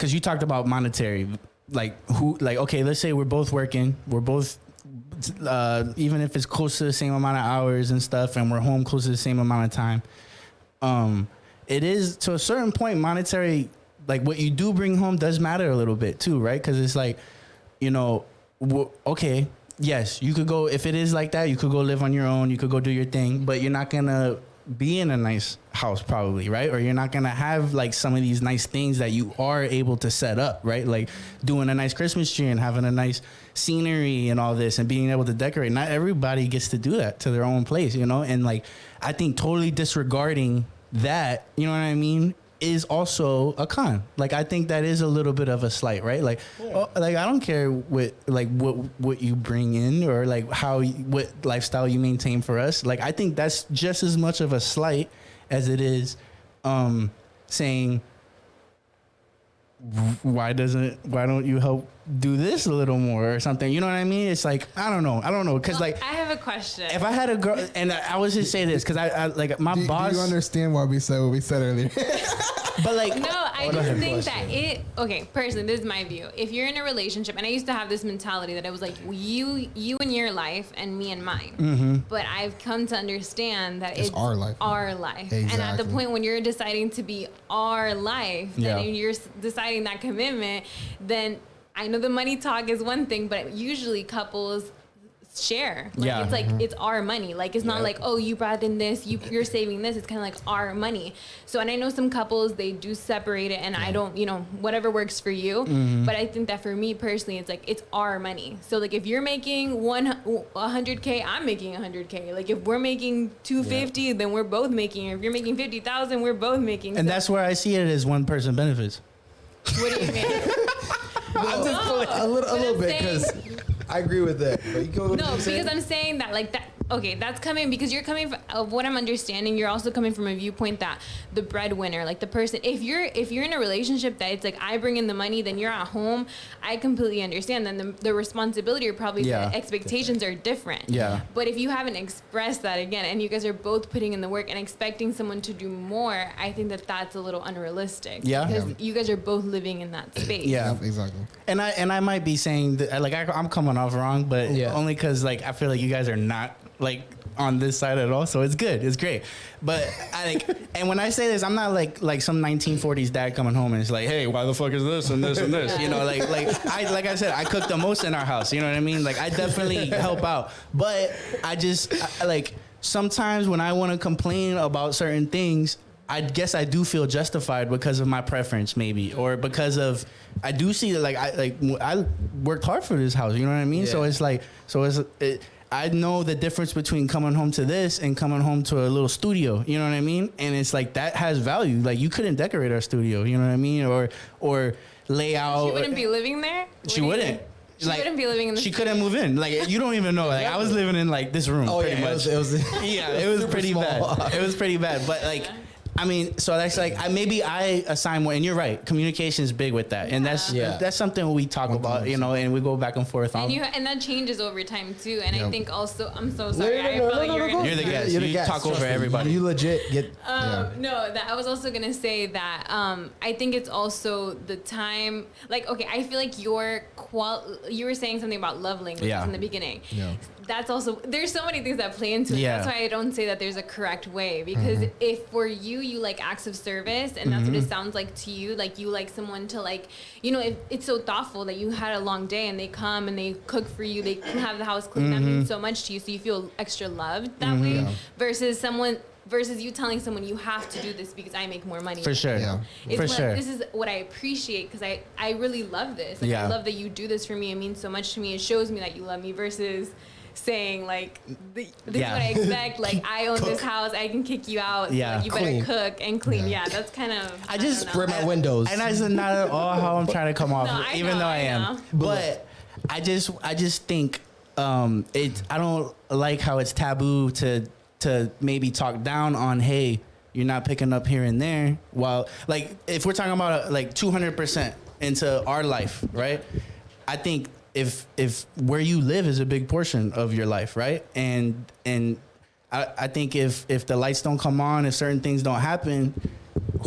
you talked about monetary, okay, let's say we're both working, we're both, even if it's close to the same amount of hours and stuff, and we're home close to the same amount of time, it is to a certain point monetary, like what you do bring home does matter a little bit too, right? Because it's like, okay, yes, you could go, if it is like that, you could go live on your own, you could go do your thing, but you're not gonna be in a nice house probably, right? Or you're not gonna have like some of these nice things that you are able to set up, right? Like doing a nice Christmas tree and having a nice scenery and all this and being able to decorate. Not everybody gets to do that to their own place, and like, I think totally disregarding that, you know what I mean, is also a con. Like, I think that is a little bit of a slight, right? Like, like, I don't care what you bring in or like what lifestyle you maintain for us. Like, I think that's just as much of a slight as it is saying, why don't you help do this a little more or something? You know what I mean? It's like, I don't know. Cause like, I have a question. If I had a girl, and I was just say this, cause I like my boss. Do you understand why we said what we said earlier? But like, no, I just think that personally, this is my view. If you're in a relationship, and I used to have this mentality that it was like you and your life and me and mine. Mm-hmm. But I've come to understand that it's our life. Our life. Exactly. And at the point when you're deciding to be our life, then you're deciding that commitment, then I know the money talk is one thing, but usually couples share. Like, Yeah. it's like it's our money. Like, it's not like, oh, you brought in this, you're saving this. It's kind of like our money. So, and I know some couples, they do separate it, and I don't, whatever works for you. But I think that for me personally, it's like it's our money. So like if you're making 100K, I'm making 100K. Like if we're making 250, then we're both making. If you're making 50,000, we're both making. And So that's where I see it as one person benefits. what do you mean? I'm just a little bit because I agree with that. But you go No, because I'm saying that like that. Okay, that's coming because you're coming from, of what I'm understanding. You're also coming from a viewpoint that the breadwinner, like the person, if you're in a relationship that it's like I bring in the money, then you're at home. I completely understand. Then the responsibility or probably the expectations are different. Yeah. But if you haven't expressed that again, and you guys are both putting in the work and expecting someone to do more, I think that that's a little unrealistic. Yeah. Because you guys are both living in that space. Yeah. Exactly. And I might be saying that, like I'm coming off wrong, but only because like I feel like you guys are not like on this side at all, so it's good, it's great. But I like, and when I say this, I'm not like some 1940s dad coming home and it's like, hey, why the fuck is this and this and this? You know, like I said, I cook the most in our house. You know what I mean? Like I definitely help out, but I like sometimes when I want to complain about certain things, I guess I do feel justified because of my preference, maybe, or because of I do see that I worked hard for this house. You know what I mean? Yeah. So it's like I know the difference between coming home to this and coming home to a little studio. You know what I mean? And it's like that has value. Like you couldn't decorate our studio. You know what I mean? Or lay out. She wouldn't be living there. She wouldn't. She wouldn't be living in the She studio. couldn't move in. Like you don't even know. Like I was living in like this room. Oh pretty yeah, much. it was Yeah, it was pretty small. bad. It was pretty bad. But like, I mean, so that's like maybe I assign more. And you're right. Communication is big with that, and that's something we talk about. You know, and we go back and forth on. And that changes over time too. And I think also, I'm so No, sorry. I felt like no, you're go. You're the guest. You're the You guest. talk over Trust me. everybody. You legit get. No, that I was also gonna say that I think it's also the time. Like, okay, I feel like you were saying something about love language in the beginning. Yeah. That's also, there's so many things that play into it. Yeah. That's why I don't say that there's a correct way, because if for you like acts of service, and that's what it sounds like to you, like you like someone to like, if it's so thoughtful that you had a long day and they come and they cook for you, they have the house clean, that means so much to you, so you feel extra loved that way, versus you telling someone you have to do this because I make more money. For sure. Yeah. This is what I appreciate, because I really love this. Like, Yeah. I love that you do this for me. It means so much to me. It shows me that you love me, versus saying like, this is what I expect. Like, I own this house. I can kick you out. So, Yeah. like, you better Clean. cook and clean. Yeah, that's kind of. I just don't know. Spray my windows. And that's not at all how I'm trying to come off, No, I even know, though I I am. know. But I just think I don't like how it's taboo to maybe talk down on, hey, you're not picking up here and there. While like if we're talking about like 200% into our life, right? I think if where you live is a big portion of your life, right? And I think if the lights don't come on, if certain things don't happen,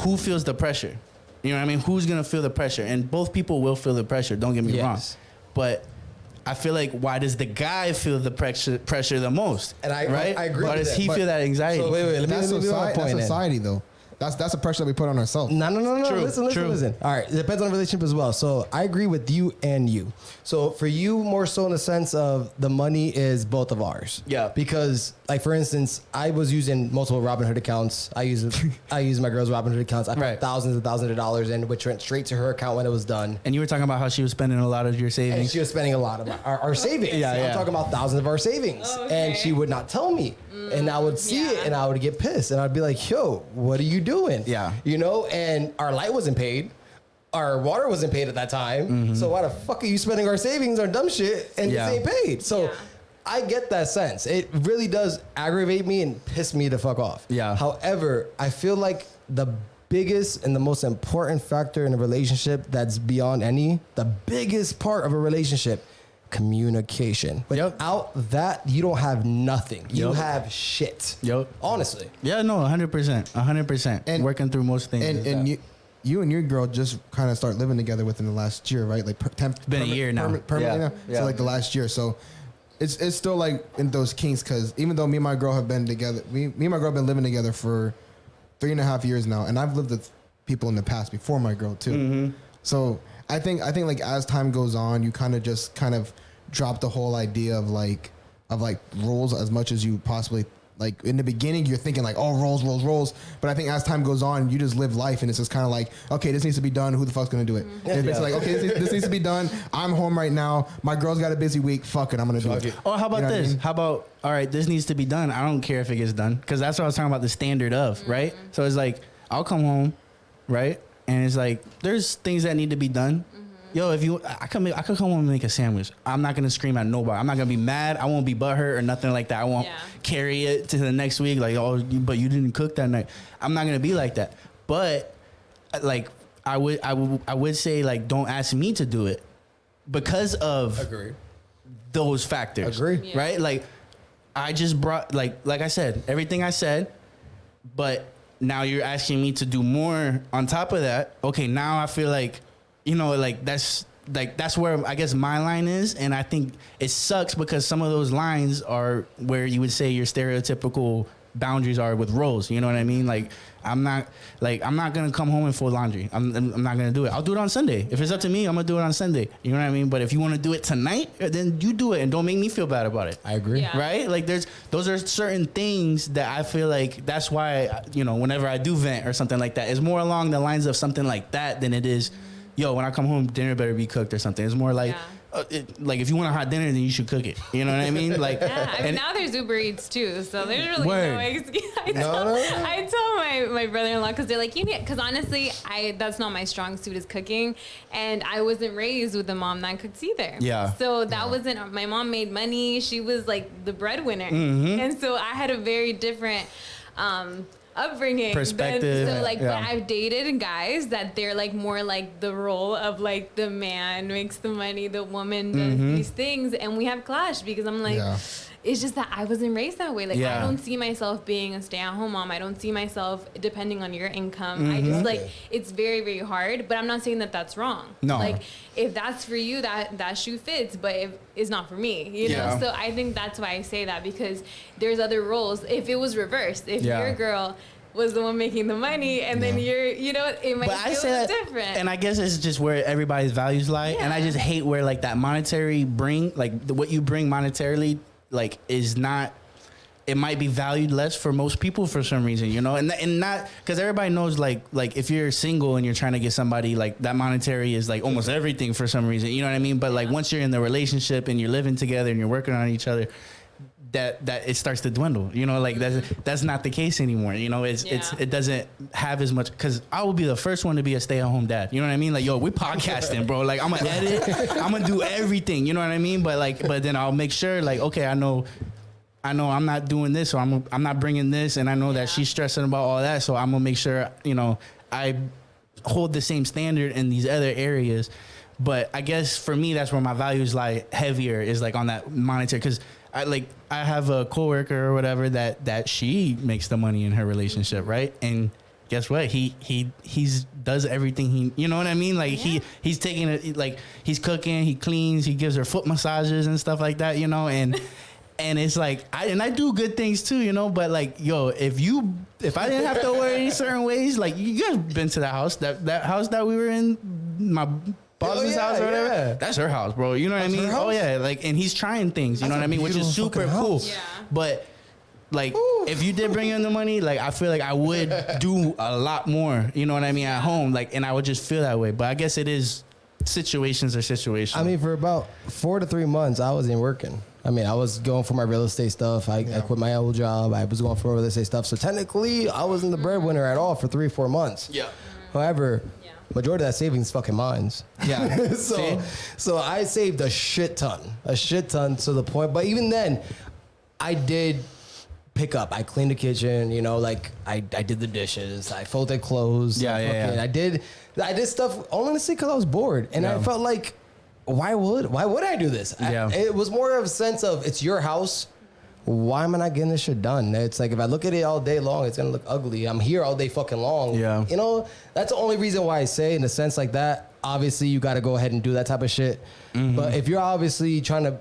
who feels the pressure? You know what I mean? Who's gonna feel the pressure? And both people will feel the pressure. Don't get me wrong, but I feel like, why does the guy feel the pressure the most? And I agree. Why with does that, he but- feel that anxiety? So wait, let me That's do my society, point that's then. society though. That's a pressure that we put on ourselves. No. True, Listen. All right, it depends on the relationship as well. So I agree with you and you. So for you, more so in the sense of the money is both of ours. Yeah. Because like for instance, I was using multiple Robinhood accounts. I use my girl's Robinhood accounts. I put Right. thousands and thousands of dollars in, which went straight to her account when it was done. And you were talking about how she was spending a lot of your And savings. she was spending a lot of our savings. Yeah, I'm yeah. talking about thousands of our savings. Oh, okay. And she would not tell me. And I would see it and I would get pissed. And I'd be like, yo, what are you doing? Yeah. You know, and our light wasn't paid. Our water wasn't paid at that time. So why the fuck are you spending our savings on dumb shit and Yeah. this ain't paid? So Yeah. I get that sense. It really does aggravate me and piss me the fuck off. Yeah. However, I feel like the biggest and the most important factor in a relationship that's beyond the biggest part of a relationship, communication. Without that, you don't have nothing. You Yep. have shit. Yep. Honestly. Yeah, no, 100%, 100%. And- Working through most things. And you and your girl just kind of start living together within the last year, right? Like been a year now. Permanently Yeah. now? Yeah. So like the last year. So it's still like in those kinks, because even though me and my girl have been together, me and my girl have been living together for 3.5 years now, and I've lived with people in the past before my girl too. So I think like as time goes on, you kind of drop the whole idea of like of like roles as much as you possibly. Like in the beginning, you're thinking like, oh, roles. But I think as time goes on, you just live life, and it's just kind of like, okay, this needs to be done. Who the fuck's gonna do it? And it's basically like, okay, this needs to be done. I'm home right now. My girl's got a busy week. Fuck it, I'm gonna do it. Or how about You know what I this? mean? How about, all right, this needs to be done. I don't care if it gets done, because that's what I was talking about, the standard of, right? So it's like, I'll come home, right? And it's like, there's things that need to be done. Yo, I could come home and make a sandwich. I'm not gonna scream at nobody. I'm not gonna be mad. I won't be butthurt or nothing like that. I won't carry it to the next week. Like, oh, but you didn't cook that night. I'm not gonna be like that. But like, I would say like, don't ask me to do it because of those factors. Agree. Right? Like, I just brought like I said, everything I said, but now you're asking me to do more on top of that. Okay, now I feel like, you know, like that's where I guess my line is, and I think it sucks because some of those lines are where you would say your stereotypical boundaries are with roles. You know what I mean? Like I'm not gonna come home and fold laundry. I'm not gonna do it. I'll do it on Sunday. If it's up to me, I'm gonna do it on Sunday. You know what I mean? But if you want to do it tonight, then you do it, and don't make me feel bad about it. I agree. Yeah. Right? Like those are certain things that I feel like that's why, you know, whenever I do vent or something like that, it's more along the lines of something like that than it is, yo, when I come home, dinner better be cooked or something. It's more like, like if you want a hot dinner, then you should cook it. You know what I mean? Like, I mean, now there's Uber Eats too, so there's really no excuse. I tell my brother-in-law, because they're like, you need, because honestly, that's not my strong suit is cooking, and I wasn't raised with a mom that cooks either. Yeah. So that wasn't, my mom made money. She was like the breadwinner, and so I had a very different upbringing perspective. So like, but I've dated guys that they're like more like the role of like the man makes the money, the woman does these things, and we have clashed because I'm like, it's just that I wasn't raised that way. Like I don't see myself being a stay-at-home mom. I don't see myself depending on your income. I just like, it's very, very hard, but I'm not saying that that's wrong. No. Like if that's for you, that shoe fits, but if it's not for me, you know? So I think that's why I say that, because there's other roles. If it was reversed, if your girl was the one making the money, and then you're, you know, it might feel different. And I guess it's just where everybody's values lie. And I just hate where like that monetary what you bring monetarily, like is not, it might be valued less for most people for some reason, you know, and not because everybody knows like if you're single and you're trying to get somebody, like that monetary is like almost everything for some reason, you know what I mean? But like once you're in the relationship and you're living together and you're working on each other, that it starts to dwindle, you know, like that's not the case anymore. You know, it doesn't have as much, because I will be the first one to be a stay-at-home dad. You know what I mean? Like, yo, we podcasting, bro. Like I'm gonna edit, I'm gonna do everything. You know what I mean? But then I'll make sure, like, okay, I know I'm not doing this, or I'm not bringing this, and I know that she's stressing about all that, so I'm gonna make sure, you know, I hold the same standard in these other areas. But I guess for me, that's where my values lie heavier, is like on that monetary, because I have a coworker or whatever that she makes the money in her relationship, right? And guess what? He's does everything you know what I mean? Like he's taking it, like he's cooking, he cleans, he gives her foot massages and stuff like that, you know, and it's like I do good things too, you know, but like, yo, if I didn't have to worry certain ways, like you guys been to that house that we were in, my boss's house or whatever, that's her house, bro. You know what I mean? Oh yeah, like, and he's trying things, you know what I mean, which is super cool. Yeah. But like, if you did bring in the money, like I feel like I would do a lot more, you know what I mean, at home, like, and I would just feel that way. But I guess it is situations. I mean, for about 4 to 3 months, I wasn't working. I mean, I was going for my real estate stuff. I quit my old job. I was going for real estate stuff. So technically, I wasn't the breadwinner at all for 3 or 4 months. Yeah. However, majority of that savings is fucking mine. Yeah. So I saved a shit ton to the point. But even then, I did pick up. I cleaned the kitchen, you know, like I did the dishes. I folded clothes. I did stuff honestly because I was bored. And I felt like, why would I do this? It was more of a sense of, it's your house. Why am I not getting this shit done? It's like, if I look at it all day long, it's gonna look ugly. I'm here all day fucking long. Yeah. You know, that's the only reason why I say, in a sense like that, obviously you got to go ahead and do that type of shit. Mm-hmm. But if you're obviously trying to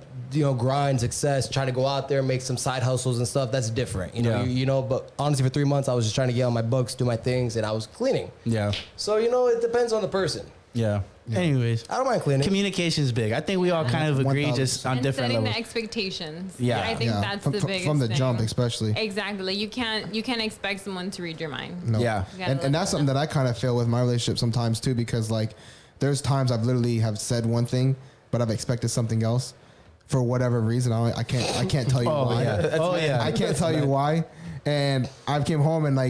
grind, success, try to go out there, make some side hustles and stuff. That's different, but honestly, for 3 months, I was just trying to get on my books, do my things, and I was cleaning. Yeah. So, it depends on the person. Yeah. Anyways, I don't mind cleaning. Communication is big. I think we all kind of agree 1000%. just on And different setting levels. the expectations. Yeah. I think that's the biggest from the thing. jump, especially. Exactly. Like you can't expect someone to read your mind. No. Yeah. You gotta And let that's them something know. that I kind of feel with my relationship sometimes too, because like there's times I've literally have said one thing, but I've expected something else for whatever reason. I can't tell you why. I can't tell you why. And I came home and I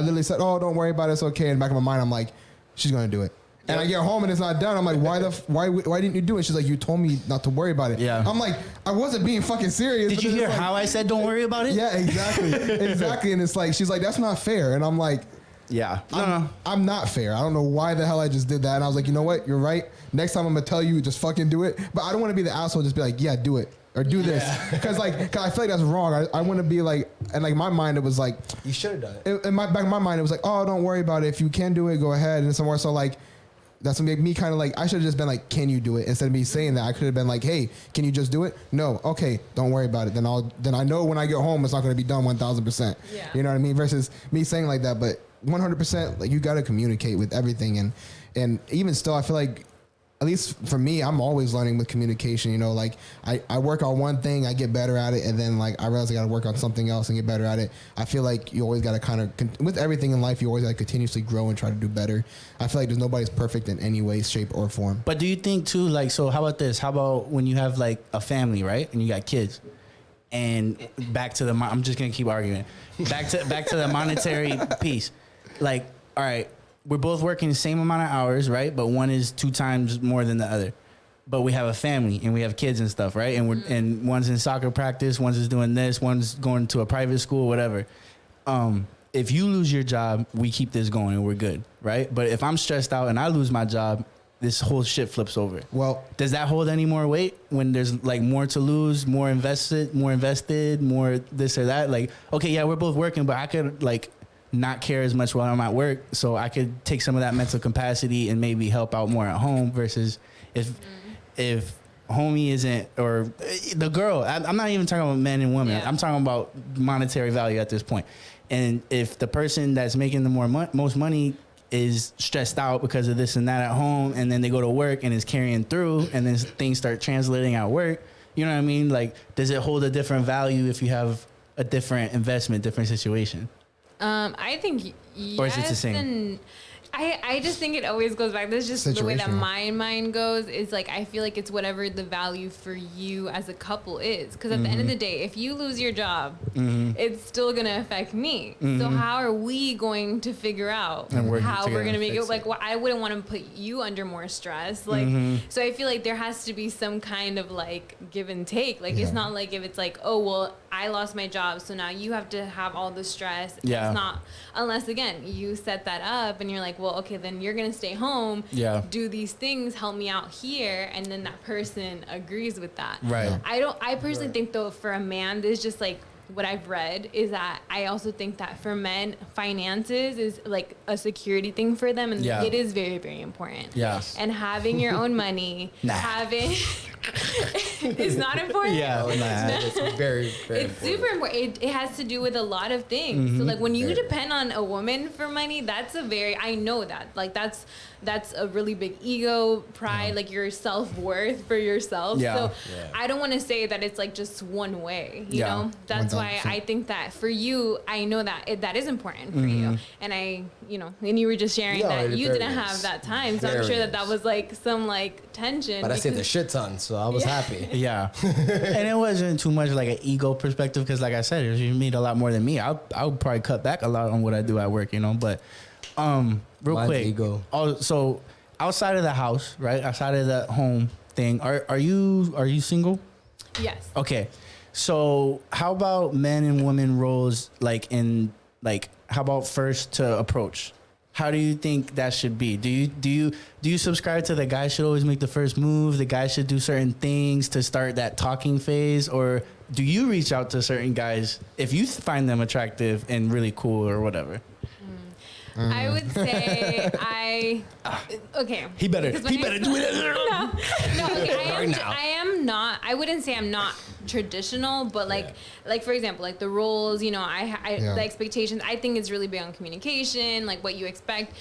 literally said, "Oh, don't worry about it. It's okay." In the back of my mind, I'm like, "She's gonna do it." And I get home and it's not done. I'm like, why didn't you do it? She's like, "You told me not to worry about it." Yeah. I'm like, I wasn't being fucking serious. Did but you then hear it's like, how I said don't worry about it? Yeah, exactly. And it's like, she's like, "That's not fair." And I'm like, Yeah. I'm not fair. I don't know why the hell I just did that. And I was like, you know what? You're right. Next time I'm gonna tell you, just fucking do it. But I don't want to be the asshole. Just be like, yeah, do it or do this, because I feel like that's wrong. I want to be like, and like my mind, it was like, You should have done it. in my back of my mind, it was like, oh, don't worry about it. If you can do it, go ahead. And somewhere, so like, that's what made me kind of like, I should have just been like, can you do it? Instead of me saying that, I could have been like, hey, can you just do it? No. Okay, don't worry about it. Then I know when I get home, it's not going to be done 1000%. Yeah. You know what I mean? Versus me saying like that, but 100%, like you got to communicate with everything. And even still, I feel like, at least for me, I'm always learning with communication. Like I work on one thing, I get better at it, and then like I realize I got to work on something else and get better at it. I feel like you always got to kind of, with everything in life, you always got to continuously grow and try to do better. I feel like there's nobody's perfect in any way, shape, or form. But do you think too, like, so how about this? How about when you have like a family, right? And you got kids, and back to I'm just gonna keep arguing. Back to the monetary piece. Like, all right, we're both working the same amount of hours, right? But one is 2 times more than the other. But we have a family and we have kids and stuff, right? And and one's in soccer practice, one's is doing this, one's going to a private school, whatever. If you lose your job, we keep this going and we're good, right? But if I'm stressed out and I lose my job, this whole shit flips over. Well, Does that hold any more weight when there's like more to lose, more invested, more this or that? Like, okay, yeah, we're both working, but I could like not care as much while I'm at work, so I could take some of that mental capacity and maybe help out more at home. Versus if homie isn't, or the girl, I'm not even talking about men and women. Yeah. I'm talking about monetary value at this point. And if the person that's making the most money is stressed out because of this and that at home, and then they go to work and is carrying through, and then things start translating at work, you know what I mean? Like, does it hold a different value if you have a different investment, different situation? I think yes, Or is it the same? And I just think it always goes back. This is just the way that Situational. my mind goes. Is like I feel like it's whatever the value for you as a couple is. Because at the end of the day, if you lose your job, it's still gonna affect me. So how are we going to figure out And working how we're together gonna to make it? fix Like, well, I wouldn't want to put you under more stress. Like, so I feel like there has to be some kind of like give and take. Like, it's not like if it's like, oh well, I lost my job, so now you have to have all the stress. Yeah. It's not unless again you set that up and you're like, well, okay, then you're gonna stay home, Yeah. do these things, help me out here, and then that person agrees with that. Right. I personally think though for a man, there's just like what I've read is that I also think that for men, finances is like a security thing for them, and Yeah. it is very, very important. Yes. And having your own money, Nah. having is not important. Yeah. It's very, very It's important. super important. It has to do with a lot of things. So like when you depend on a woman for money, that's a very, I know that. Like that's a really big ego, pride, like your self-worth for yourself. Yeah. So Yeah. I don't want to say that it's like just one way, you Yeah. know? That's why 1000%. I think that for you, I know that that is important for you. And and you were just sharing No, that it you very didn't is. have that time. So I'm Very sure that is. was like some like tension. But I saved a because- shit ton, so I was happy. Yeah. And it wasn't too much like an ego perspective, because like I said, if you meet a lot more than me, I would probably cut back a lot on what I do at work, you know. But real Mine's quick, ego. so outside of the house, right, outside of the home thing, are you single? Yes. Okay. So how about men and women roles, like in like how about first to approach? How do you think that should be? Do you subscribe to the guy should always make the first move? The guy should do certain things to start that talking phase, or do you reach out to certain guys if you find them attractive and really cool or whatever? I would say okay. He better do it. No, okay. I am not. I wouldn't say I'm not traditional, but like for example, like the roles, you know, the expectations. I think it's really big on communication, like what you expect.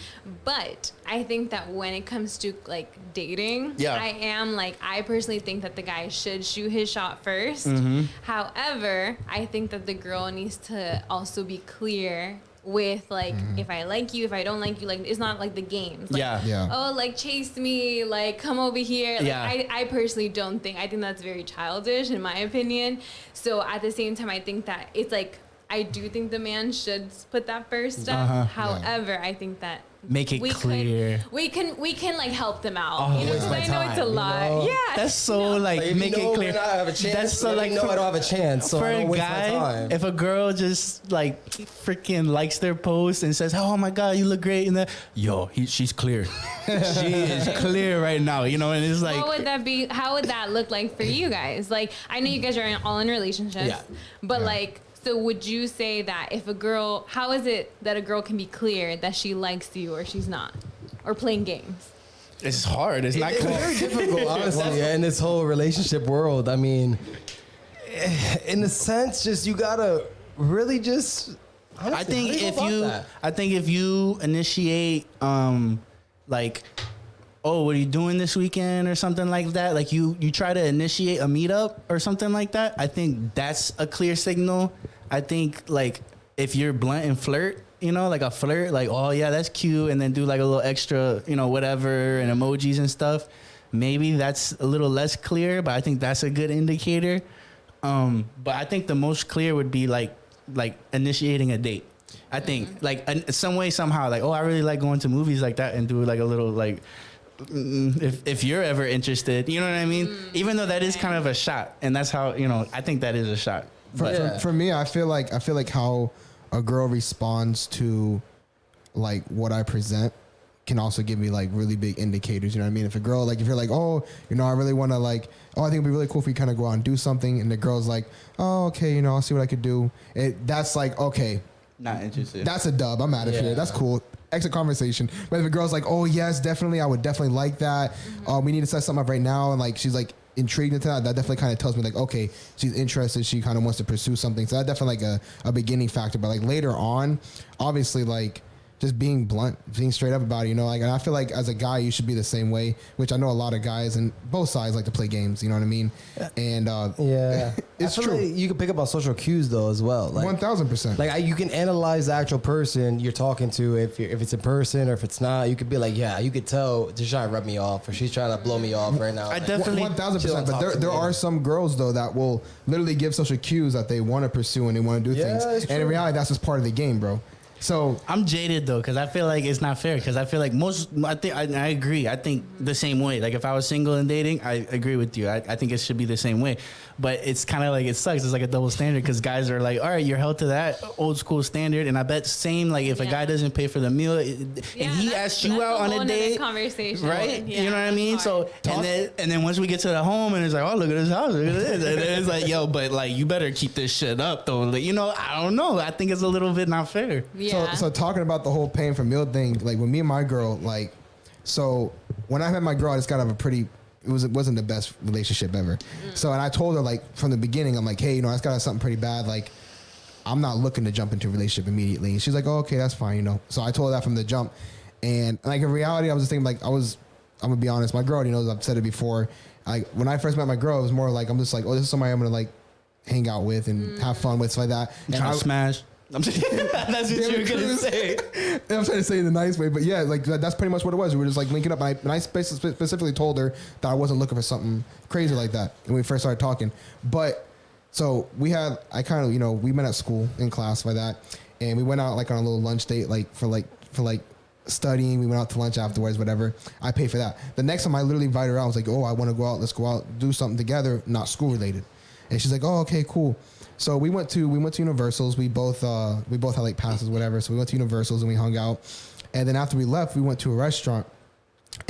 But I think that when it comes to like dating, I personally think that the guy should shoot his shot first. Mm-hmm. However, I think that the girl needs to also be clear with like, if I like you, if I don't like you, like it's not like the games. Like, oh, like chase me, like come over here. Like, I personally don't think. I think that's very childish in my opinion. So at the same time, I think that it's like, I do think the man should put that first step. However, I think that make it clear. We can like help them out. You know, because I know it's a lot. You know? Yeah, that's so like make it clear. I have a chance, that's so like I don't have a chance. So for I don't a waste guy, my time. if a girl just like freaking likes their post and says, "Oh my god, you look great," and she's clear. She is clear right now. You know, and it's like, what would that be? How would that look like for you guys? Like, I know you guys are all in relationships, but like. So would you say that if a girl, how is it that a girl can be clear that she likes you or she's not? Or playing games? It's hard. It's not very difficult, honestly, in this whole relationship world. I mean, in a sense, just you gotta really just. Honestly, I think if you initiate, like, oh, what are you doing this weekend or something like that? Like you try to initiate a meetup or something like that. I think that's a clear signal. I think like if you're blunt and flirt, you know, like a flirt, like, oh yeah, that's cute. And then do like a little extra, you know, whatever and emojis and stuff. Maybe that's a little less clear, but I think that's a good indicator. But I think the most clear would be like initiating a date. I think like some way, somehow, like, oh, I really like going to movies like that and do like a little like, if you're ever interested, you know what I mean? Even though that is kind of a shot, and that's how, you know, I think that is a shot. For me, I feel like how a girl responds to like what I present can also give me like really big indicators. You know what I mean? If a girl, like, if you're like, oh, you know, I really want to like, oh, I think it'd be really cool if we kind of go out and do something, and the girl's like, oh, okay, you know, I'll see what I could do. That's like, okay, not interested. That's a dub. I'm out of here. That's cool. Exit conversation. But if a girl's like, oh yes, definitely, I would definitely like that. We need to set something up right now, and like she's like intrigued into that. That definitely kind of tells me like, okay, she's interested. She kind of wants to pursue something. So that definitely like a beginning factor. But like later on, obviously, like just being blunt, being straight up about it, you know, like, and I feel like as a guy, you should be the same way, which I know a lot of guys and both sides like to play games, you know what I mean? And it's true. Like you can pick up on social cues though as well. Like 1000%. Like you can analyze the actual person you're talking to, if it's in person or if it's not. You could be like, yeah, you could tell she's trying to rub me off or she's trying to blow me off right now. I definitely 1000%. But there are some girls though that will literally give social cues that they want to pursue and they want to do things. And in reality, that's just part of the game, bro. So I'm jaded though, because I feel like it's not fair. Because I feel like I agree. I think the same way. Like if I was single and dating, I agree with you. I think it should be the same way. But it's kind of like it sucks. It's like a double standard because guys are like, all right, you're held to that old school standard, and I bet same like if a guy doesn't pay for the meal and he asks you out on a date, conversation, right? You know what I mean? So and then once we get to the home and it's like, oh, look at this house, look at this, and then it's like, yo, but like you better keep this shit up though. Like, you know, I don't know. I think it's a little bit not fair. Yeah. So talking about the whole paying for meal thing, like with me and my girl, like, so when I met my girl, I just got a pretty. It wasn't the best relationship ever. So, and I told her like from the beginning, I'm like, hey, you know, I just got something pretty bad. Like, I'm not looking to jump into a relationship immediately. And she's like, oh, okay, that's fine, you know. So I told her that from the jump. And like in reality, I was just thinking like I'm gonna be honest, my girl already knows, I've said it before. Like when I first met my girl, it was more like I'm just like, oh, this is somebody I'm gonna like hang out with and have fun with, stuff like that. And trying to smash. That's what you were gonna say. I'm trying to say it in a nice way, but yeah, like that's pretty much what it was. We were just like linking up, and I specifically told her that I wasn't looking for something crazy like that when we first started talking. But so we met at school in class by that, and we went out like on a little lunch date, like for studying. We went out to lunch afterwards, whatever. I paid for that. The next time I literally invited her out, I was like, oh, I want to go out. Let's go out, do something together, not school related. And she's like, oh, okay, cool. So we went to Universal's. We both had like passes, whatever. So we went to Universal's and we hung out. And then after we left, we went to a restaurant.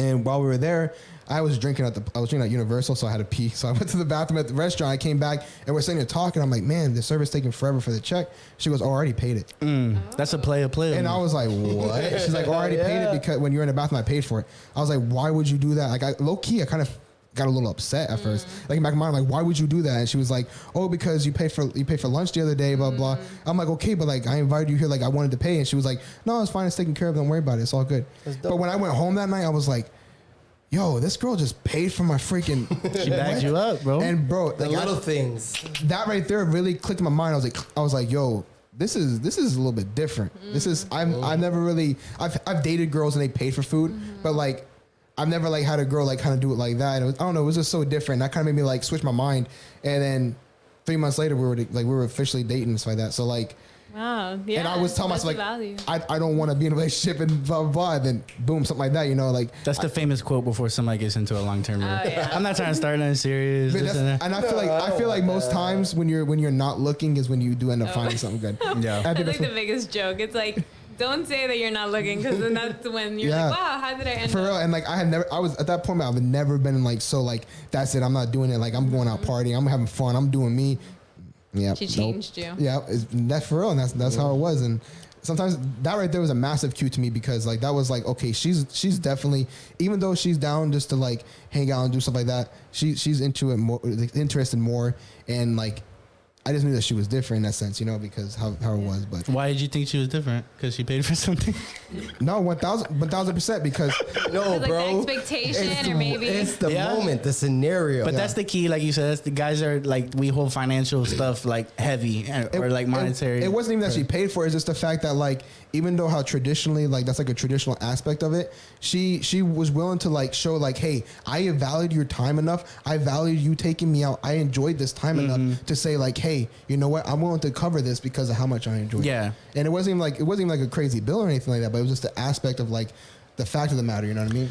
And while we were there, I was drinking at Universal, so I had to pee. So I went to the bathroom at the restaurant. I came back and we're sitting there talking. I'm like, man, the service taking forever for the check. She goes, oh, I already paid it. That's a play. And I was like, what? She's like, oh, I already paid it because when you're in the bathroom, I paid for it. I was like, why would you do that? Like, low key, I kind of got a little upset at first. Like in my mind, like, why would you do that? And she was like, oh, because you paid for lunch the other day, blah blah. I'm like, okay, but like I invited you here, like I wanted to pay, and she was like, no, it's fine, it's taken care of. Don't worry about it, it's all good. But when I went home that night, I was like, yo, this girl just paid for my freaking. She bagged you up, bro. And bro, The little things. that right there really clicked in my mind. I was like, yo. This is a little bit different. This is I've never really I've dated girls and they paid for food, but like I've never like had a girl like kind of do it like that. I don't know. It was just so different. That kind of made me like switch my mind. And then 3 months later, we were officially dating and stuff like that. So like, wow, yeah. and I was telling that's myself the like, value. I don't want to be in a relationship and blah blah blah. And then boom, something like that. You know, like That's the famous quote before somebody gets into a long-term relationship. yeah. I'm not trying to start nothing serious. but this and that. and I feel like most times when you're not looking is when you do end up finding something good. Yeah. I think That's like that's the biggest joke. It's like, don't say that you're not looking, because then that's when you're Yeah. like, wow, how did I end for up? real. And like I was at that point, I've never been like so like that's it. I'm not doing it. Like I'm going out partying. I'm having fun. I'm doing me. Yeah, She changed you. Yeah, that's for real. And that's how it was. And sometimes that right there was a massive cue to me because like that was like, okay, she's definitely, even though she's down just to like hang out and do stuff like that, she's into it more, like, interested more. And like I just knew that she was different in that sense, you know, because how it was. But Why did you think she was different? Because she paid for something? no, 1,000% because No, Like bro. the expectation, or maybe It's the Yeah. moment, the scenario. But that's the key, like you said. That's the guys are like, we hold financial stuff like heavy or like monetary. It wasn't even that she paid for it. It's just the fact that like, even though how traditionally, like that's like a traditional aspect of it, she was willing to like show like, hey, I have valued your time enough. I valued you taking me out. I enjoyed this time enough to say like, hey, you know what? I'm willing to cover this because of how much I enjoyed Yeah. it. And it wasn't even like a crazy bill or anything like that, but it was just the aspect of like the fact of the matter. You know what I mean?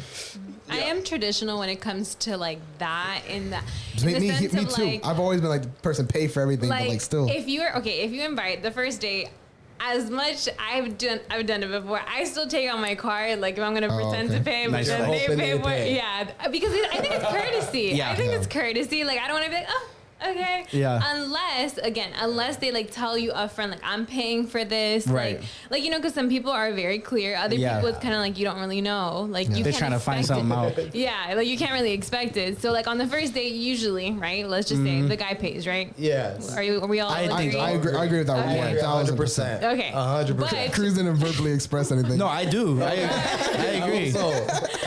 I am traditional when it comes to like that in the Me sense of too. like, I've always been like the person pay for everything, but like still. if you invite the first date, as much I've done it before, I still take out my card. Like if I'm gonna pretend okay. to pay, but Nice then flex. they Hoping pay they for it. pay. Yeah, because I think it's courtesy. Yeah. I think Yeah. it's courtesy. Like I don't want to be like, oh, okay. Yeah. Unless they like tell you upfront, like I'm paying for this. Right. Like you know, because some people are very clear. Other Yeah. people, it's kind of like you don't really know. Like you They're can't trying to find expect something it. out. Yeah, like you can't really expect it. So like on the first date, usually, right? Let's just say the guy pays, right? Yes. Are we all I think- agree? I agree with that. Okay. I agree 100%. Okay. 100%. But- Cruz didn't verbally express anything. No, I do. I agree. So,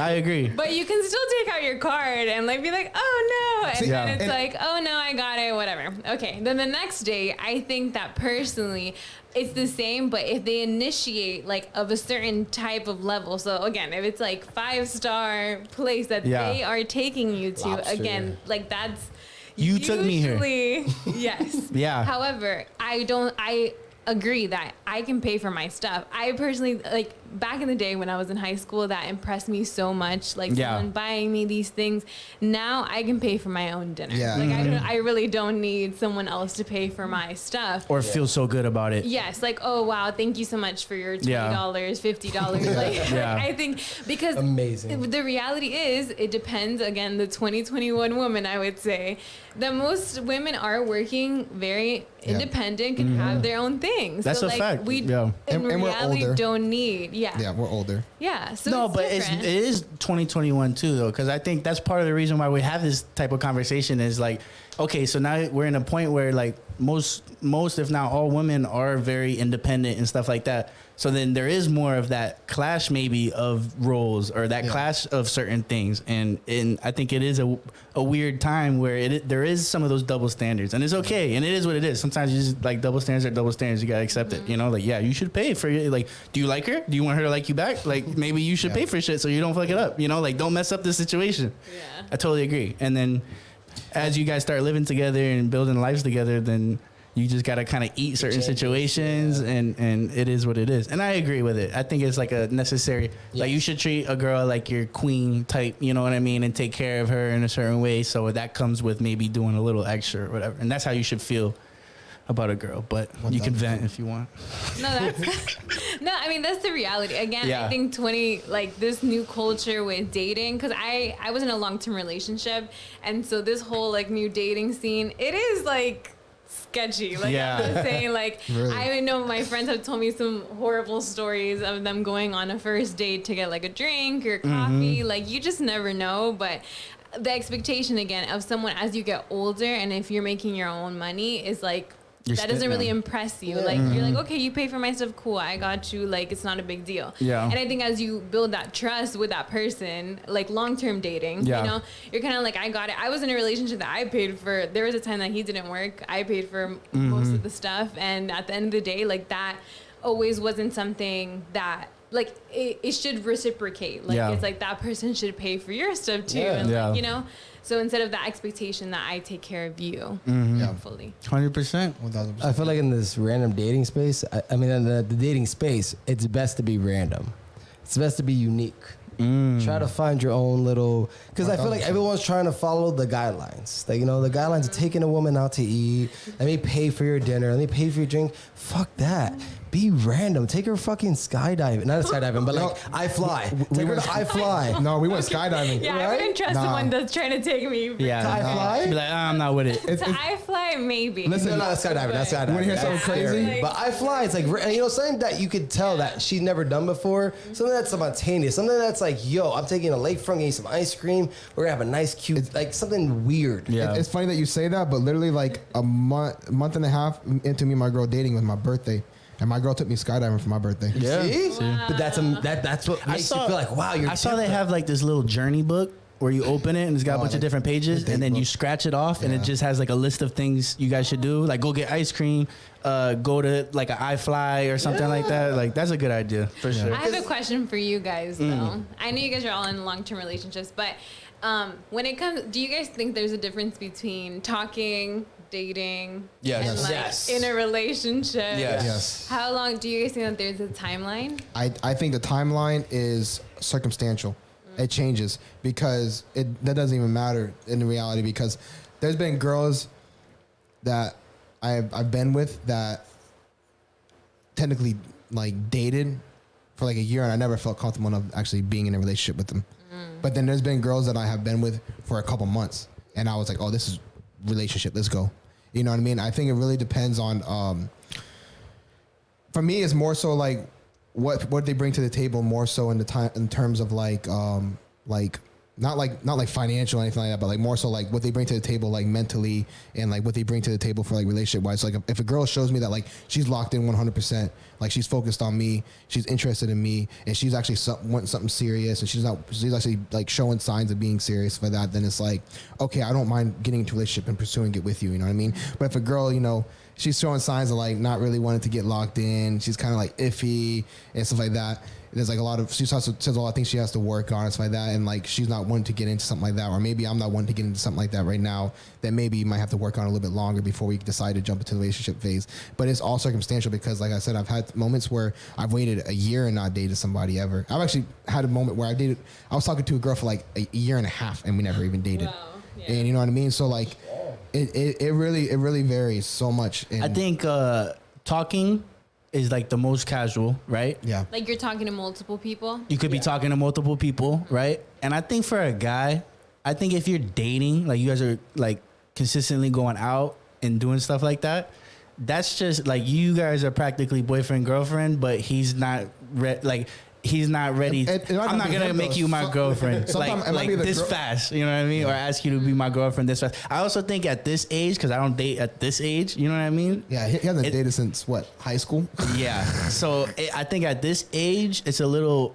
I agree. But you can still take out your card and like be like, oh no, and See, then yeah. it's and- like, oh no, I got it, whatever. Okay, then the next day, I think that personally, it's the same, but if they initiate like of a certain type of level. So again, if it's like 5-star place that Yeah. they are taking you to, Lobster. again, like that's You took me here. usually- Yes. Yeah. However, I agree that I can pay for my stuff. I personally, like back in the day when I was in high school, that impressed me so much. Like Yeah. someone buying me these things. Now I can pay for my own dinner. Yeah. Like I really don't need someone else to pay for my stuff. Or feel so good about it. Yes, like oh wow, thank you so much for your $20, Yeah. $50. Like Yeah. I think because Amazing. the reality is it depends. Again, the 2021 woman, I would say, that most women are working very independent, can have their own things. That's so, a like, fact. We Yeah. in And we're reality older. don't need. Yeah, we're older. Yeah. So No, it's but different. it is 2021 too, though, because I think that's part of the reason why we have this type of conversation is like, okay, so now we're in a point where like most if not all women are very independent and stuff like that. So then there is more of that clash maybe of roles or that clash of certain things, and I think it is a weird time where there is some of those double standards, and it's okay, and it is what it is. Sometimes you just like double standards are double standards. You gotta accept it, you know. Like yeah, you should pay for it. Like, do you like her? Do you want her to like you back? Like maybe you should pay for shit so you don't fuck it up. You know, like don't mess up the situation. Yeah. I totally agree. And then as you guys start living together and building lives together, then you just gotta kind of eat certain situations, and it is what it is. And I agree with it. I think it's like a necessary. Like you should treat a girl like your queen type. You know what I mean, and take care of her in a certain way. So that comes with maybe doing a little extra or whatever. And that's how you should feel about a girl, but you can vent if you want. No, that's no. I mean, that's the reality. Again, Yeah. I think this new culture with dating, because I was in a long-term relationship, and so this whole like new dating scene, it is like sketchy. Like Yeah. I'm just saying, like Really? I know my friends have told me some horrible stories of them going on a first date to get like a drink or coffee. Like you just never know, but. The expectation again of someone as you get older, and if you're making your own money, is like that doesn't really impress you. Like you're like, okay, you pay for my stuff, cool, I got you. Like it's not a big deal. Yeah. And I think as you build that trust with that person, like long-term dating, Yeah. you know, you're kind of like, I got it. I was in a relationship that I paid for. There was a time that he didn't work. I paid for most of the stuff, and at the end of the day, like that always wasn't something that. Like it should reciprocate. Like Yeah. it's like that person should pay for your stuff too. Yeah. And Yeah. like, you know, so instead of that expectation that I take care of you Yeah. fully. 100%. 1000%. I feel like in this random dating space, I mean, in the dating space, it's best to be random. It's best to be unique. Try to find your own little, because I feel like everyone's trying to follow the guidelines. Like, you know, the guidelines are taking a woman out to eat. Let me pay for your dinner. Let me pay for your drink. Fuck that. Be random. Take her fucking skydiving. Not skydiving, but like I fly. Take her to I fly. No, we went skydiving. Yeah, I Right? wouldn't trust Nah. someone that's trying to take me. Yeah. I fly? Be like, I'm not with it. To I fly, maybe. Listen, No, not skydiving. That's skydiving. You wanna hear something That's crazy? scary. But I fly. It's like, you know, something that you could tell that she's never done before. Something that's spontaneous. Something that's like, yo, I'm taking a lakefront, getting some ice cream. We're gonna have a nice, cute, like something weird. Yeah. It's funny that you say that, but literally like a month and a half into me and my girl dating was my birthday. And my girl took me skydiving for my birthday. Yeah. See? Wow. But that's what makes you feel like, wow, you're I saw they different. have like this little journey book where you open it and it's got a bunch of like different pages, the and then date you book. scratch it off, and it Yeah. just has like a list of things you guys should do, like go get ice cream, go to like an iFly or something like that. Like that's a good idea for sure. I have a question for you guys, though. I know you guys are all in long-term relationships, but when it comes, do you guys think there's a difference between talking, dating, Yes. and like Yes. in a relationship? Yes. Yes. How long do you guys think that there's a timeline? I think the timeline is circumstantial. It changes because that doesn't even matter in reality, because there's been girls that I've been with that technically like dated for like a year, and I never felt comfortable enough actually being in a relationship with them. But then there's been girls that I have been with for a couple months, and I was like, oh, this is relationship. Let's go. You know what I mean? I think it really depends on. For me, it's more so like what they bring to the table, more so in the time in terms of like not like financial or anything like that, but like more so like what they bring to the table, like mentally, and like what they bring to the table for like relationship wise. Like if a girl shows me that like she's locked in 100%, like she's focused on me, she's interested in me, and she's actually wanting something serious, and she's actually like showing signs of being serious for that, then it's like, okay, I don't mind getting into a relationship and pursuing it with you. You know what I mean? But if a girl, you know, she's showing signs of like not really wanting to get locked in, she's kind of like iffy and stuff like that. There's like a lot of, she says a lot of things she has to work on and stuff like that, and like she's not wanting to get into something like that, or maybe I'm not wanting to get into something like that right now, that maybe you might have to work on a little bit longer before we decide to jump into the relationship phase. But it's all circumstantial, because like I said, I've had moments where I've waited a year and not dated somebody ever. I've actually had a moment where I was talking to a girl for like a year and a half, and we never even dated. Wow, yeah. And you know what I mean? So like it really varies so much. And I think talking is like the most casual, right? yeah. Like you're talking to multiple people? You could be talking to multiple people, right? And I think for a guy, I think if you're dating, like you guys are like consistently going out and doing stuff like that, that's just like you guys are practically boyfriend, girlfriend, but he's not he's not ready. It might I'm not not be gonna him, make though. you my girlfriend Sometimes it might like be the this girl- fast, you know what I mean? Or ask you to be my girlfriend this fast. I also think at this age, because I don't date at this age, you know what I mean? Yeah, he hasn't dated since what, high school? Yeah. So I think at this age, it's a little.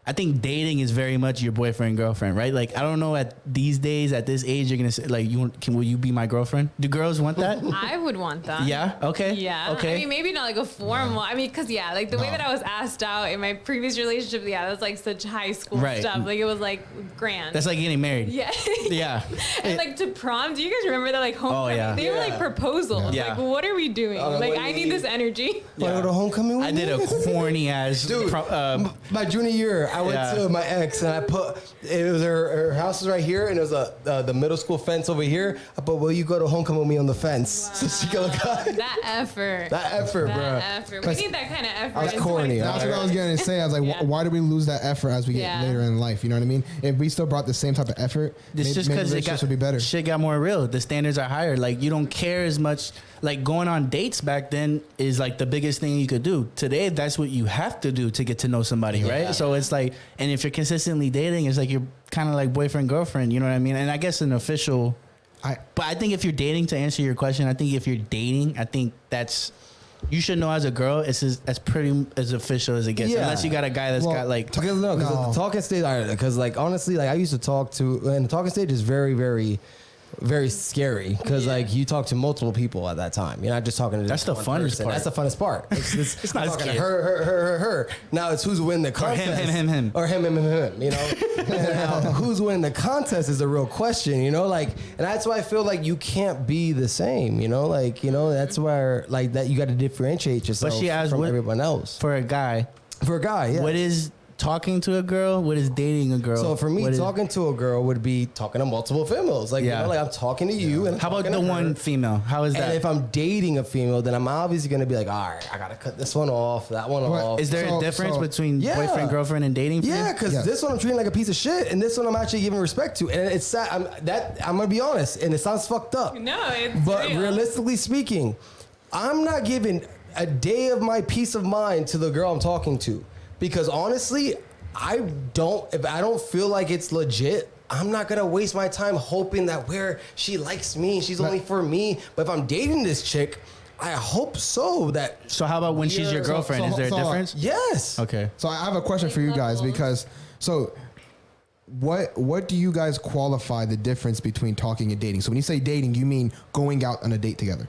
I think dating is very much your boyfriend, girlfriend, right? Like I don't know at these days, at this age, you're gonna say like, will you be my girlfriend? Do girls want that? I would want that. Yeah. Okay. Yeah. Okay. I mean, maybe not like a formal. I mean, because yeah, like the way that I was asked out in my previous relationship, yeah, that was like such high school Right. stuff. Like it was like grand. That's like getting married. yeah. Yeah. And like to prom, do you guys remember that like homecoming? yeah. They were like proposals. Yeah. Like, what are we doing? like, what I do need you this energy. Want to go to homecoming with I me? did a corny ass. Dude, my junior year, I went to my ex and I put, it was her house is right here and it was the middle school fence over here. I put, will you go to homecoming with me on the fence? Wow. So she can look out. That effort. That effort, bro. That effort. We need that kind of effort. I was in corny. 2020. That's what I was going to say. I was like, Yeah. why do we lose that effort as we get Yeah. later in life? You know what I mean? If we still brought the same type of effort, It's just because relationships would be better. shit got more real. The standards are higher. Like you don't care as much. Like going on dates back then is like the biggest thing you could do. Today, that's what you have to do to get to know somebody, right? So it's like, and if you're consistently dating, it's like you're kind of like boyfriend girlfriend. You know what I mean? And I guess an official. But I think if you're dating, to answer your question, I think if you're dating, I think that's. You should know as a girl, it's as pretty as official as it gets. Yeah. Unless you got a guy that's got like. Because no, because the talking stage, because like honestly, like I used to talk to, and the talking stage is very, very, very scary because like you talk to multiple people at that time. You're not just talking to That's just the one funnest person. part. That's the funnest part. It's not not talking to scary. her. Now it's who's winning the contest. him. Or him. You know, now, who's winning the contest is the real question. You know, like, and that's why I feel like you can't be the same. You know, like that's where like that you got to differentiate yourself But she asked from what- everyone else. For a guy, For a guy, yeah. what is talking to a girl? What is dating a girl? So for me, What is- talking to a girl would be talking to multiple females. Like, Yeah. you know, like I'm talking to you. And I'm How about talking the to one her. female? How is And that? if I'm dating a female, then I'm obviously going to be like, all right, I got to cut this one off, that one What- off. Is there So- a difference so- between Yeah. boyfriend, girlfriend, and dating? For Yeah, you? because Yes. this one I'm treating like a piece of shit, and this one I'm actually giving respect to. And it's sad. I'm gonna be honest, and it sounds fucked up. No, it's But real. realistically speaking, I'm not giving a day of my peace of mind to the girl I'm talking to, because honestly, if I don't feel like it's legit, I'm not gonna waste my time hoping that where she likes me, she's only for me. But if I'm dating this chick, I hope so. So how about when she's your So- girlfriend? so- Is there a so- difference? Yes. Okay. So I have a question for you guys because what do you guys qualify the difference between talking and dating? So when you say dating, you mean going out on a date together?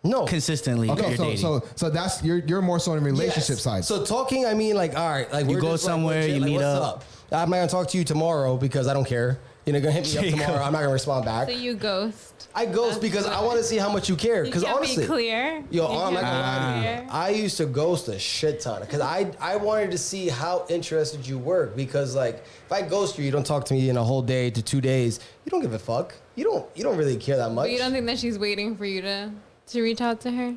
No. Consistently, Okay, you're dating. so that's you're more so on the relationship Yes. side. So talking, I mean, like, all right, like You we're go just, like, somewhere, legit, you like, meet what's up. I'm not gonna talk to you tomorrow because I don't care. You're gonna hit me There up you go. tomorrow. I'm not gonna respond back. So you ghost. I ghost because I want to see how much you care. You Because can't honestly, be clear. yo, You I'm not can't gonna be lie to you. clear. I used to ghost a shit ton because I wanted to see how interested you were. Because like if I ghost you, you don't talk to me in a whole day to 2 days. You don't give a fuck. You don't really care that much. But you don't think that she's waiting for you to reach out to her?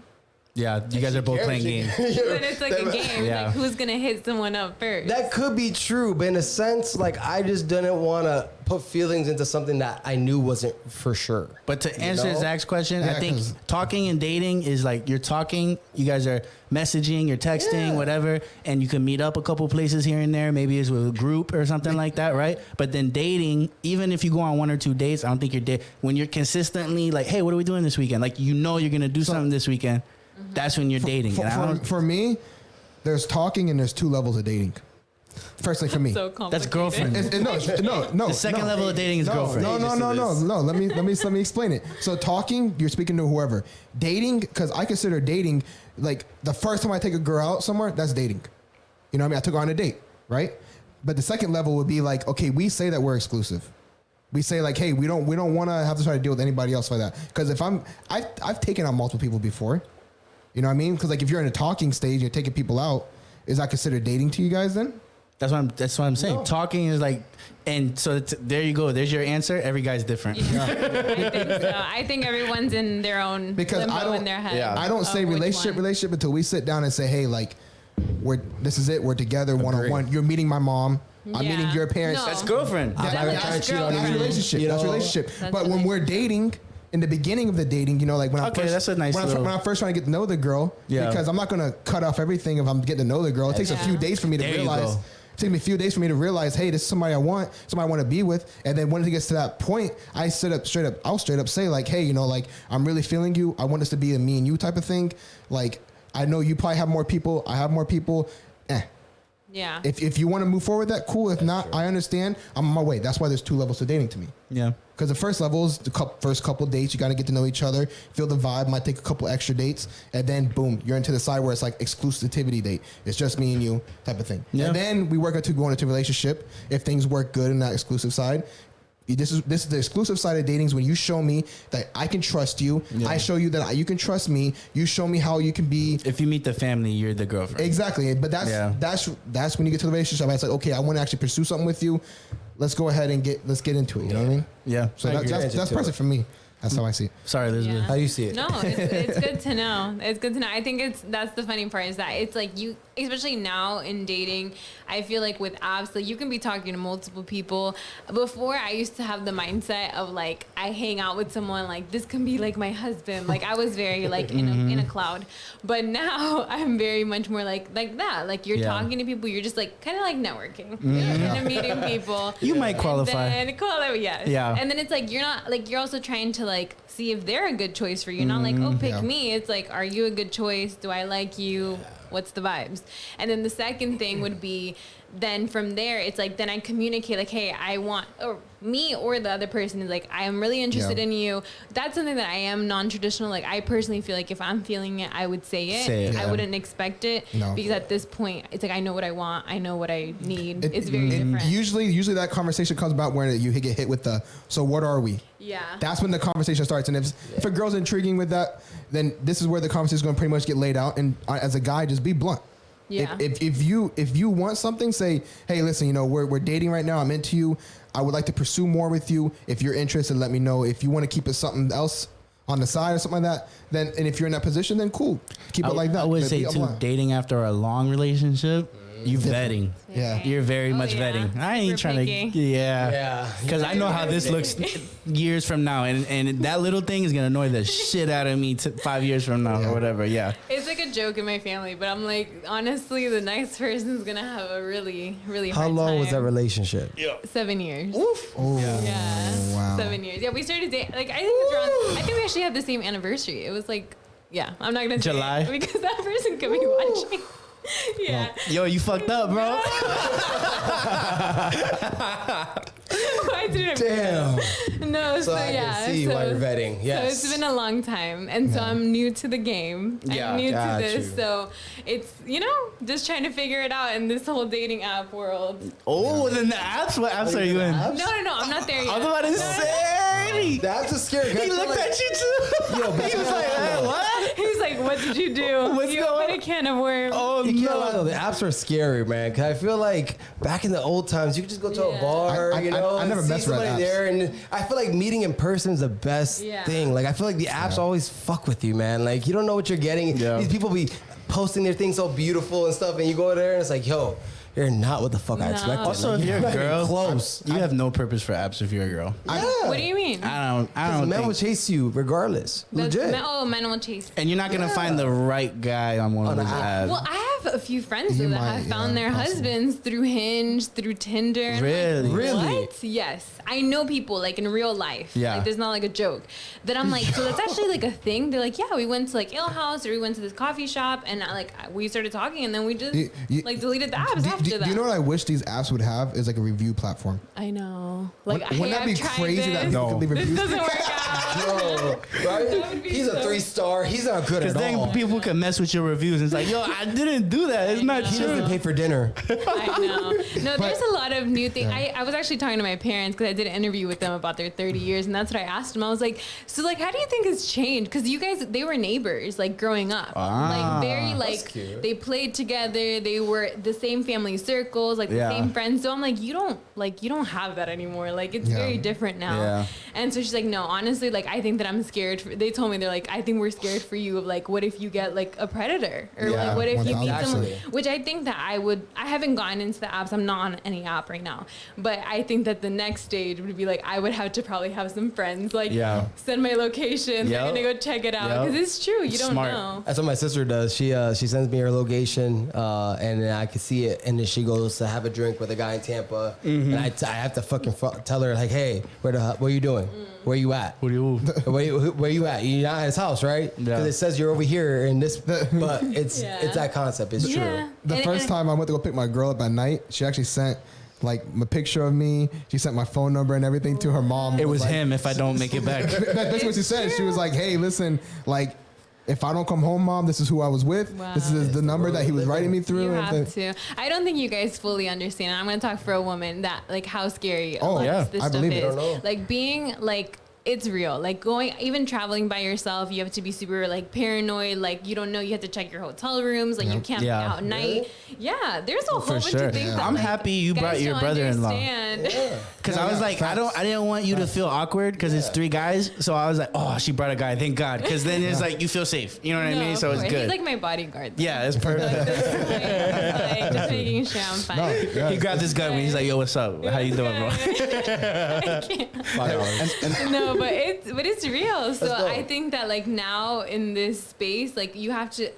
Yeah, you guys are both playing games. But it's like a game. Yeah. Like who's gonna hit someone up first? That could be true, but in a sense, like I just didn't want to put feelings into something that I knew wasn't for sure. But to answer know? Zach's question, Yeah, I think 'cause- talking and dating is like you're talking, you guys are messaging, you're texting, Yeah. whatever, and you can meet up a couple places here and there. Maybe it's with a group or something like that, right? But then dating, even if you go on 1 or 2 dates, I don't think you're dating. When you're consistently like, hey, what are we doing this weekend? Like, you know, you're going to do something this weekend. That's when you're dating. And I don't- For me, there's talking and there's 2 levels of dating. Firstly, for me, so that's complicated. girlfriend. no. The second level of dating is girlfriend. No. Let me explain it. So talking, you're speaking to whoever. Dating, because I consider dating like the first time I take a girl out somewhere, that's dating. You know what I mean? I took her on a date, right? But the second level would be like, okay, we say that we're exclusive. We say like, hey, we don't want to have to try to deal with anybody else like that. Because if I've taken on multiple people before. You know what I mean? Because like if you're in a talking stage, you're taking people out. Is that considered dating to you guys then? That's what I'm saying. No. Talking is like, and so there you go. There's your answer. Every guy's different. I think so. I think everyone's in their own Because limbo I don't- in their head. Yeah. I don't of say which relationship one. until we sit down and say, hey, like, this is it. We're together one on one. You're meeting my mom. I'm Yeah. meeting your parents. No. That's girlfriend. I'm not gonna try to cheat on That's you. relationship. You That's know? relationship. That's But when we're dating, in the beginning of the dating, you know, like when I Okay, first, that's a nice when, little- when I'm first trying to get to know the girl, Yeah. because I'm not gonna cut off everything if I'm getting to know the girl. It takes a few Yeah. days for me to There you realize. go. It takes me a few days for me to realize, hey, this is somebody I want, somebody I want to be with. And then when it gets to that point, I'll straight up say like, hey, you know, like I'm really feeling you. I want this to be a me and you type of thing. Like I know you probably have more people. I have more people. Yeah. If you want to move forward, that cool. If not, I understand. I'm on my way. That's why there's 2 levels to dating to me. Yeah. Because the first level is the first couple dates. You got to get to know each other, feel the vibe. Might take a couple extra dates, and then boom, you're into the side where it's like exclusivity date. It's just me and you type of thing. Yeah. And then we work to go into a relationship. If things work good in that exclusive side, This is the exclusive side of dating is when you show me that I can trust you. Yeah. I show you that you can trust me. You show me how you can be. If you meet the family, you're the girlfriend. Exactly. But that's when you get to the relationship. It's like, okay, I want to actually pursue something with you. Let's go ahead and let's get into it. You know what I mean? Yeah. So that's perfect for me. That's how I see it. Sorry, Elizabeth. Yeah. How do you see it? No, it's good to know. It's good to know. I think that's the funny part is that it's like you, especially now in dating, I feel like with apps, like you can be talking to multiple people. Before, I used to have the mindset of like, I hang out with someone like this can be like my husband. Like I was very like in a cloud, but now I'm very much more like that. Like you're talking to people, you're just like kind of like networking, kind of meeting people. You might qualify. Yeah. And then it's like you're not like you're also trying to like see if they're a good choice for you. Not like, oh, pick me. It's like, are you a good choice? Do I like you? What's the vibes? And then the second thing would be then from there, it's like, then I communicate like, hey, I want, or me or the other person is like, I am really interested in you. That's something that I am non-traditional. Like I personally feel like if I'm feeling it, I would say it. I wouldn't expect it because at this point, it's like, I know what I want. I know what I need. It's very different. Usually that conversation comes about when you get hit with the, so what are we? Yeah. That's when the conversation starts. And if a girl's intriguing with that, then this is where the conversation is going to pretty much get laid out. And as a guy, just be blunt. Yeah. If you want something, say, hey, listen, we're dating right now. I'm into you. I would like to pursue more with you. If you're interested, let me know. If you want to keep it something else on the side or something like that, then, and if you're in that position, then cool. Keep it like that. I would say too, dating after a long relationship, you vetting. Yeah. You're very much vetting. I ain't trying to. Yeah. Because I know how this looks years from now, and that little thing is gonna annoy the shit out of me 5 years from now or whatever. Yeah. It's like a joke in my family, but I'm like, honestly, the next person's gonna have a really, really hard time. How long was that relationship? 7 years. Oof. Oh, Yeah. wow. 7 years. Yeah, we started dating. Like I think it's around. I think we actually had the same anniversary. It was like, I'm not gonna say July? it because that person could be watching. Yeah. Yo, you fucked up, bro. I didn't. Damn. No, So I can see why you're vetting. Yes. So it's been a long time, and so I'm new to the game. Yeah, I'm new to got this, you. so it's just trying to figure it out in this whole dating app world. Oh, then the apps? What apps are you in? No, I'm not there yet. I was about to say. That's a scary. He looked at you too. Yo, He was like, hey, what? He's like, "What did you do? What's you going opened a can of worms." Oh, You can't lie no. though, the apps are scary, man. Cause I feel like back in the old times, you could just go to a Yeah. bar, I and never see messed with somebody apps. there, and I feel like meeting in person is the best Yeah. thing. Like I feel like the apps always fuck with you, man. Like you don't know what you're getting. Yeah. These people be posting their things so beautiful and stuff, and you go there and it's like, yo, you're not what the fuck I No. expected. Also, Like, if you're a not even girl, close. you have no purpose for apps if you're a girl. What do you mean? I Because don't men will think. chase you regardless. Legit. Men will chase. And you're not gonna find the right guy on one of On those an app. apps. Well, I have a few friends You though, that might, have found their possible. husbands through Hinge, through Tinder. And I'm Really? like, Really? What? Yes. I know people like in real life. Yeah. Like there's not like a joke. That I'm like, so that's actually like a thing. They're like, yeah, we went to like Ale House or we went to this coffee shop and we started talking and then we just like deleted the apps after that. Do you know what I wish these apps would have is like a review platform. I know. Like, Wouldn't that I've be tried crazy that this. people could leave This reviews? doesn't work out. Yo, That would be He's a so- 3-star. He's not good Because at then all. people can mess with your reviews. And it's like, yo, I didn't do that. It's not He true. doesn't pay for dinner. I know. No, there's a lot of new things. I was actually talking to my parents because I did an interview with them about their 30 years, and that's what I asked them. I was like, so like, how do you think it's changed? Because you guys, they were neighbors, like growing up, like very like cute. they played together. They were the same family circles, like Yeah. the same friends. So I'm like, you don't have that anymore. Like it's Yeah. very different now. Yeah. And so she's like, no, honestly, like I think that I'm scared. They told me they're like, I think we're scared for you of like, what if you get like a predator or Yeah, like what if you 1000%. meet someone, Actually. which I think that I haven't gotten into the apps. I'm not on any app right now, but I think that the next stage would be like, I would have to probably have some friends like send my location. They're Yep. gonna go check it out Yep. because it's true. You don't Smart. know. That's what my sister does. She sends me her location, and then I can see it, and then she goes to have a drink with a guy in Tampa, and I have to fucking tell her like, hey, where you doing? Where you at? What do you? Where you at? You're not at his house, right? Yeah. Because it says you're over here in this, but it's that concept. It's Yeah. true. The first time I went to go pick my girl up at night, she actually sent like a picture of me. She sent my phone number and everything to her mom. It was like, him if I don't make it back. That's what she said. She was like, "Hey, listen, like, if I don't come home, Mom, this is who I was with. Wow. This is the number that he was writing me through. You and have to. I don't think you guys fully understand. I'm going to talk for a woman that like how scary Oh, yeah. this I stuff believe it. is. I don't know. Like being like it's real. Like going, even traveling by yourself, you have to be super like paranoid. Like you don't know, you have to check your hotel rooms. Like you can't be out at night. Yeah, there's a whole bunch sure. of things. Yeah. That, I'm like, happy you guys brought your don't brother-in-law. understand. Because I was like, I didn't want you to feel awkward because it's 3 guys. So I was like, oh, she brought a guy. Thank God. Because then it's like you feel safe. You know what I mean? of So it's course. good. He's like my bodyguard. Yeah, it's perfect. Like, just making sure I'm fine. Yeah. He grabbed his gun when he's like, yo, what's up? How you doing, bro? I can't. No, but it's real. So I think that like now in this space, like you have to.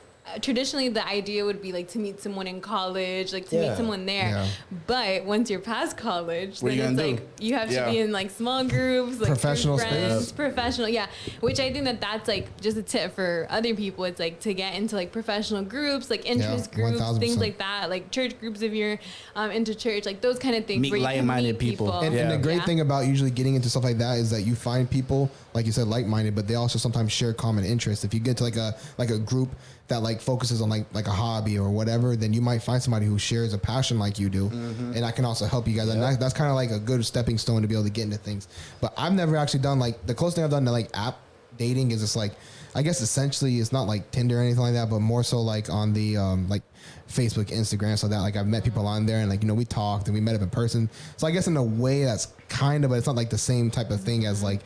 Traditionally, the idea would be like to meet someone in college, like to meet someone there. Yeah. But once you're past college, What are then you it's gonna like do? you have to be in like small groups, like Professional through friends, space. professional, yeah. Which I think that that's like just a tip for other people. It's like to get into like professional groups, like interest groups, 1000%. things like that, like church groups if you're into church, like those kind of things. Meet where you can like-minded meet people. And the great Yeah. thing about usually getting into stuff like that is that you find people, like you said, like-minded, but they also sometimes share common interests. If you get to like a group that like focuses on like a hobby or whatever, then you might find somebody who shares a passion like you do, and that can also help you guys. And that's kind of like a good stepping stone to be able to get into things. But I've never actually done like the closest thing I've done to like app dating is just like, I guess essentially it's not like Tinder or anything like that, but more so like on the like Facebook, Instagram, so that like I've met people on there and like, you know, we talked and we met up in person. So I guess in a way that's kind of, but it's not like the same type of thing as like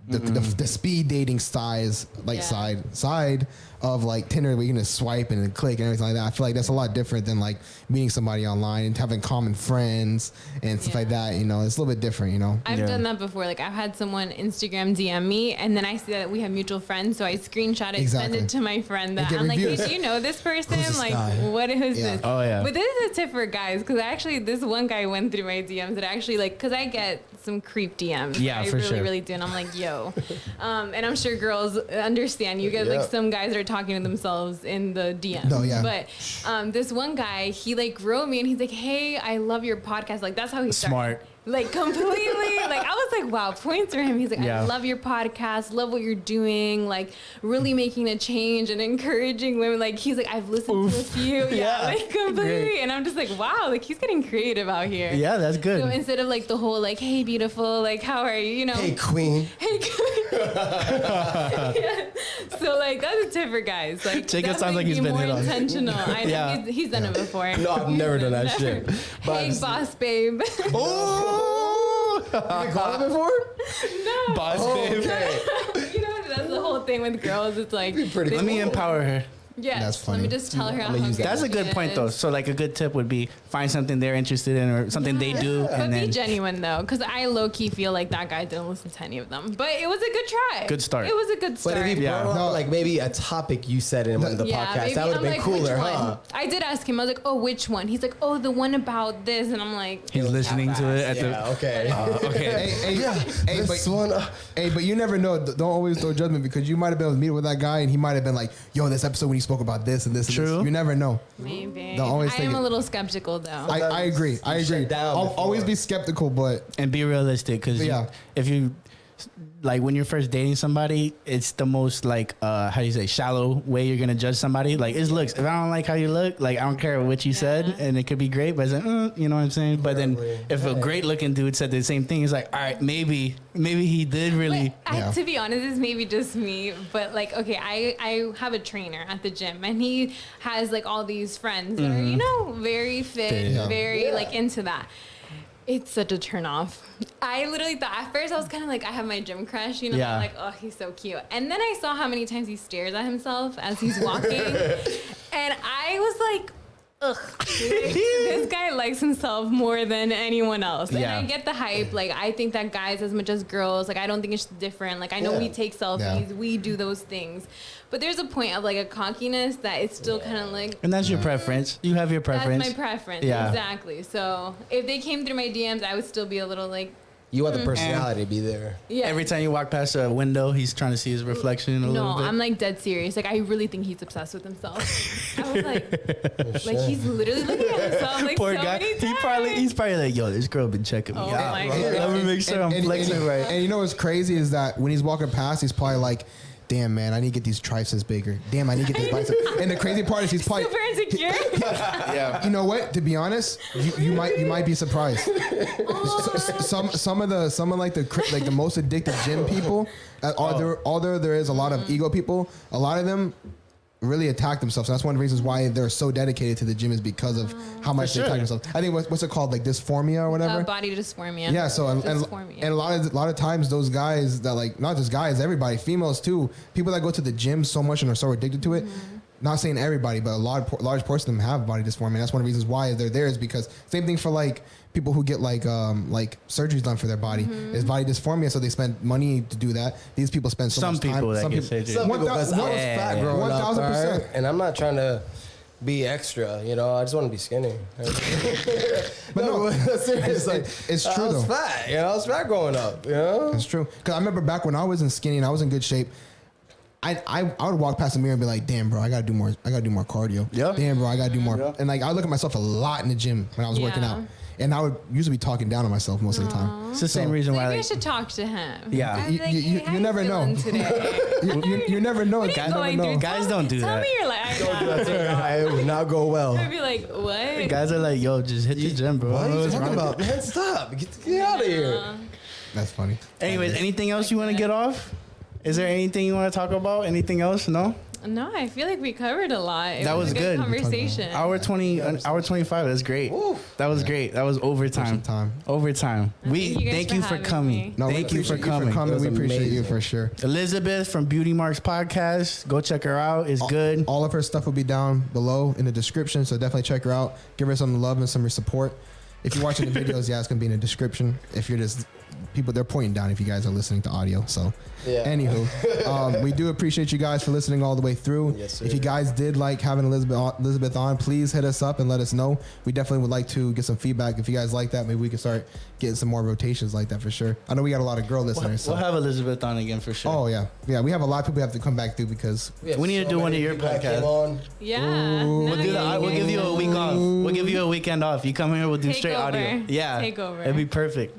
the speed dating side of like Tinder where you can just swipe and click and everything like that. I feel like that's a lot different than like meeting somebody online and having common friends and stuff like that. You know, it's a little bit different, you know? I've done that before. Like I've had someone Instagram DM me and then I see that we have mutual friends. So I screenshot it, send it to my friend that get I'm reviews. like, hey, do you know this person? Who's this Like, guy? what is this? Oh, yeah. But this is a tip for guys. Cause actually this one guy went through my DMs that actually like, cause I get some creep DMs. Yeah, I for really, sure. really do. And I'm like, yo. And I'm sure girls understand. You get like some guys that are talking to themselves in the DM. No, yeah. But this one guy, he like wrote me and he's like, hey, I love your podcast. Like that's how he started. Smart. Like completely, like I was like, wow, points for him. He's like, Yeah. I love your podcast, love what you're doing, like really making a change and encouraging women. Like he's like, I've listened to a few, like completely. Great. And I'm just like, wow, like he's getting creative out here. Yeah, that's good. So instead of like the whole like, hey, beautiful, like how are you? You know, Hey, queen. hey, yeah. So like that's a tip for guys. Like Jacob sounds like definitely he's be been more hit on. intentional. I know Yeah. he's done it before. No, I've never done that shit. But Hey, boss babe. you been called that before? No. Boss babe. Okay. You know, that's the whole thing with girls. It's like, pretty they- Let me empower her. yes, That's let me funny. just tell her how gonna use that. That's a good point, though. So, like, a good tip would be find something they're interested in or something they do, But and be then genuine though, because I low key feel like that guy didn't listen to any of them. But it was a good try. Good start. It was a good But start. if he Yeah. brought up No. like maybe a topic you said in one of the podcasts, maybe. that would have I'm been like, cooler, which huh? one? I did ask him. I was like, "Oh, which one?" He's like, "Oh, the one about this," and I'm like, he's listening to it at Yeah, okay. okay. Hey, This but, one, hey, but you never know. Don't always throw judgment because you might have been able to meet with that guy and he might have been like, yo, this episode when he spoke about this and this and True. this. You never know. maybe. Don't always I think am it- a little skeptical though. I agree. I shut agree. down I'll before. always be skeptical, but And be realistic, because Yeah. if you like when you're first dating somebody, it's the most like how do you say shallow way you're gonna judge somebody. Like it's looks. If I don't like how you look, like I don't care what you said, and it could be great, but it's like, you know what I'm saying. But then if a great looking dude said the same thing, it's like, all right, maybe he did really. But to be honest, this may be just me, but like, okay, I have a trainer at the gym and he has like all these friends that are, you know, very fit, Yeah. very like into that. It's such a turn off. I literally thought at first I was kind of like, I have my gym crush, you know, Yeah. I'm like, oh, he's so cute. And then I saw how many times he stares at himself as he's walking. And I was like, ugh, this guy likes himself more than anyone else. And Yeah. I get the hype. Like, I think that guys as much as girls, like, I don't think it's different. Like, I know we take selfies, we do those things. But there's a point of like a cockiness that it's still kind of like, And that's your preference. You have your preference. that's my preference. Yeah. Exactly. So if they came through my DMs, I would still be a little like, you want the personality to be there. yeah. Every time you walk past a window, he's trying to see his reflection a No, little bit. I'm like dead serious. Like I really think he's obsessed with himself. I was like he's literally looking at himself like Poor so guy. many times. He's probably like, yo, this girl been checking me Oh out. my bro. God. Let me make sure I'm flexing right. And you know what's crazy is that when he's walking past, he's probably like damn man, I need to get these triceps bigger. Damn, I need to get this bicep. And the crazy part is he's probably Super insecure. Yeah. You know what? To be honest, you might be surprised. Some of the most addicted gym people, although there is a lot of ego people, a lot of them really attack themselves. That's one of the reasons why they're so dedicated to the gym is because of how much they attack themselves. I think what's it called, like dysphoria or whatever. Body dysphoria. Yeah. So and a lot of times those guys that like not just guys, everybody, females too, people that go to the gym so much and are so addicted to it. Not saying everybody, but a large portion of them have body dysphoria. And that's one of the reasons why they're there is because same thing for like people who get like surgeries done for their body is body dysphoria, so they spend money to do that. These people spend so much time. Some people, because I was fat growing up, 1000%. and I'm not trying to be extra, you know. I just want to be skinny. But no, seriously, it's true I was though. fat, you know. I was fat growing up, you know. It's true. Because I remember back when I wasn't skinny and I was in good shape, I would walk past the mirror and be like, damn, bro, I gotta do more cardio. Yep. Damn, bro, I gotta do more. Yep. And like I would look at myself a lot in the gym when I was working out. And I would usually be talking down on myself most of the time. It's the same reason why. Maybe I Like, should talk to him. Yeah. I'd be like, You- "Hey, how you never know." feeling today? You never know. What are you Guys going never know. through? Guys don't do Tell that. me your life. It would not go well. I'd be like, what? guys are like, yo, just hit the gym, bro. What are you What's talking wrong? about, man? Stop! Get out of here. That's funny. Anyways, anything else you want to get off? Is there anything you want to talk about? Anything else? No. No, I feel like we covered a lot. It That was was a good. conversation. Hour 20, hour 25. That's great. That was great. That was overtime. Overtime. Thank you for having coming. me. No, Thank we you for appreciate coming. We appreciate you amazing. for sure. Elizabeth from Beauty Marks Podcast. Go check her out. It's good. All of her stuff will be down below in the description, so definitely check her out. Give her some love and some support. If you're watching the videos, yeah, it's gonna be in the description. If you're just people, they're pointing down if you guys are listening to audio. So, anywho, we do appreciate you guys for listening all the way through. Yes, sir. If you guys did like having Elizabeth on, please hit us up and let us know. We definitely would like to get some feedback. If you guys like that, maybe we can start getting some more rotations like that for sure. I know we got a lot of girl listeners. We'll have Elizabeth on again for sure. Oh yeah, we have a lot of people who have to come back through because We need to do one of your podcasts. Yeah. Ooh. We'll do that. We'll give you a week off. We'll give you a weekend off. You come here, we'll do Take straight over. audio. Yeah. Take over. It'd be perfect.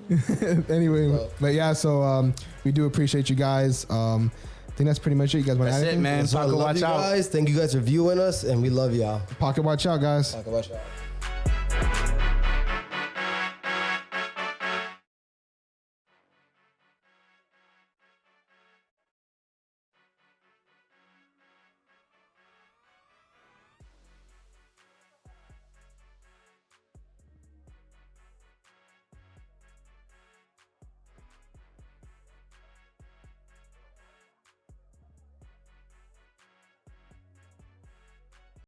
anyway, but yeah, so we do appreciate you guys. I think that's pretty much it. You guys want to add That's it, anything? man. So I Pocket love watch you out. guys. Thank you guys for viewing us, and we love y'all. Pocket watch out, guys. Watch out.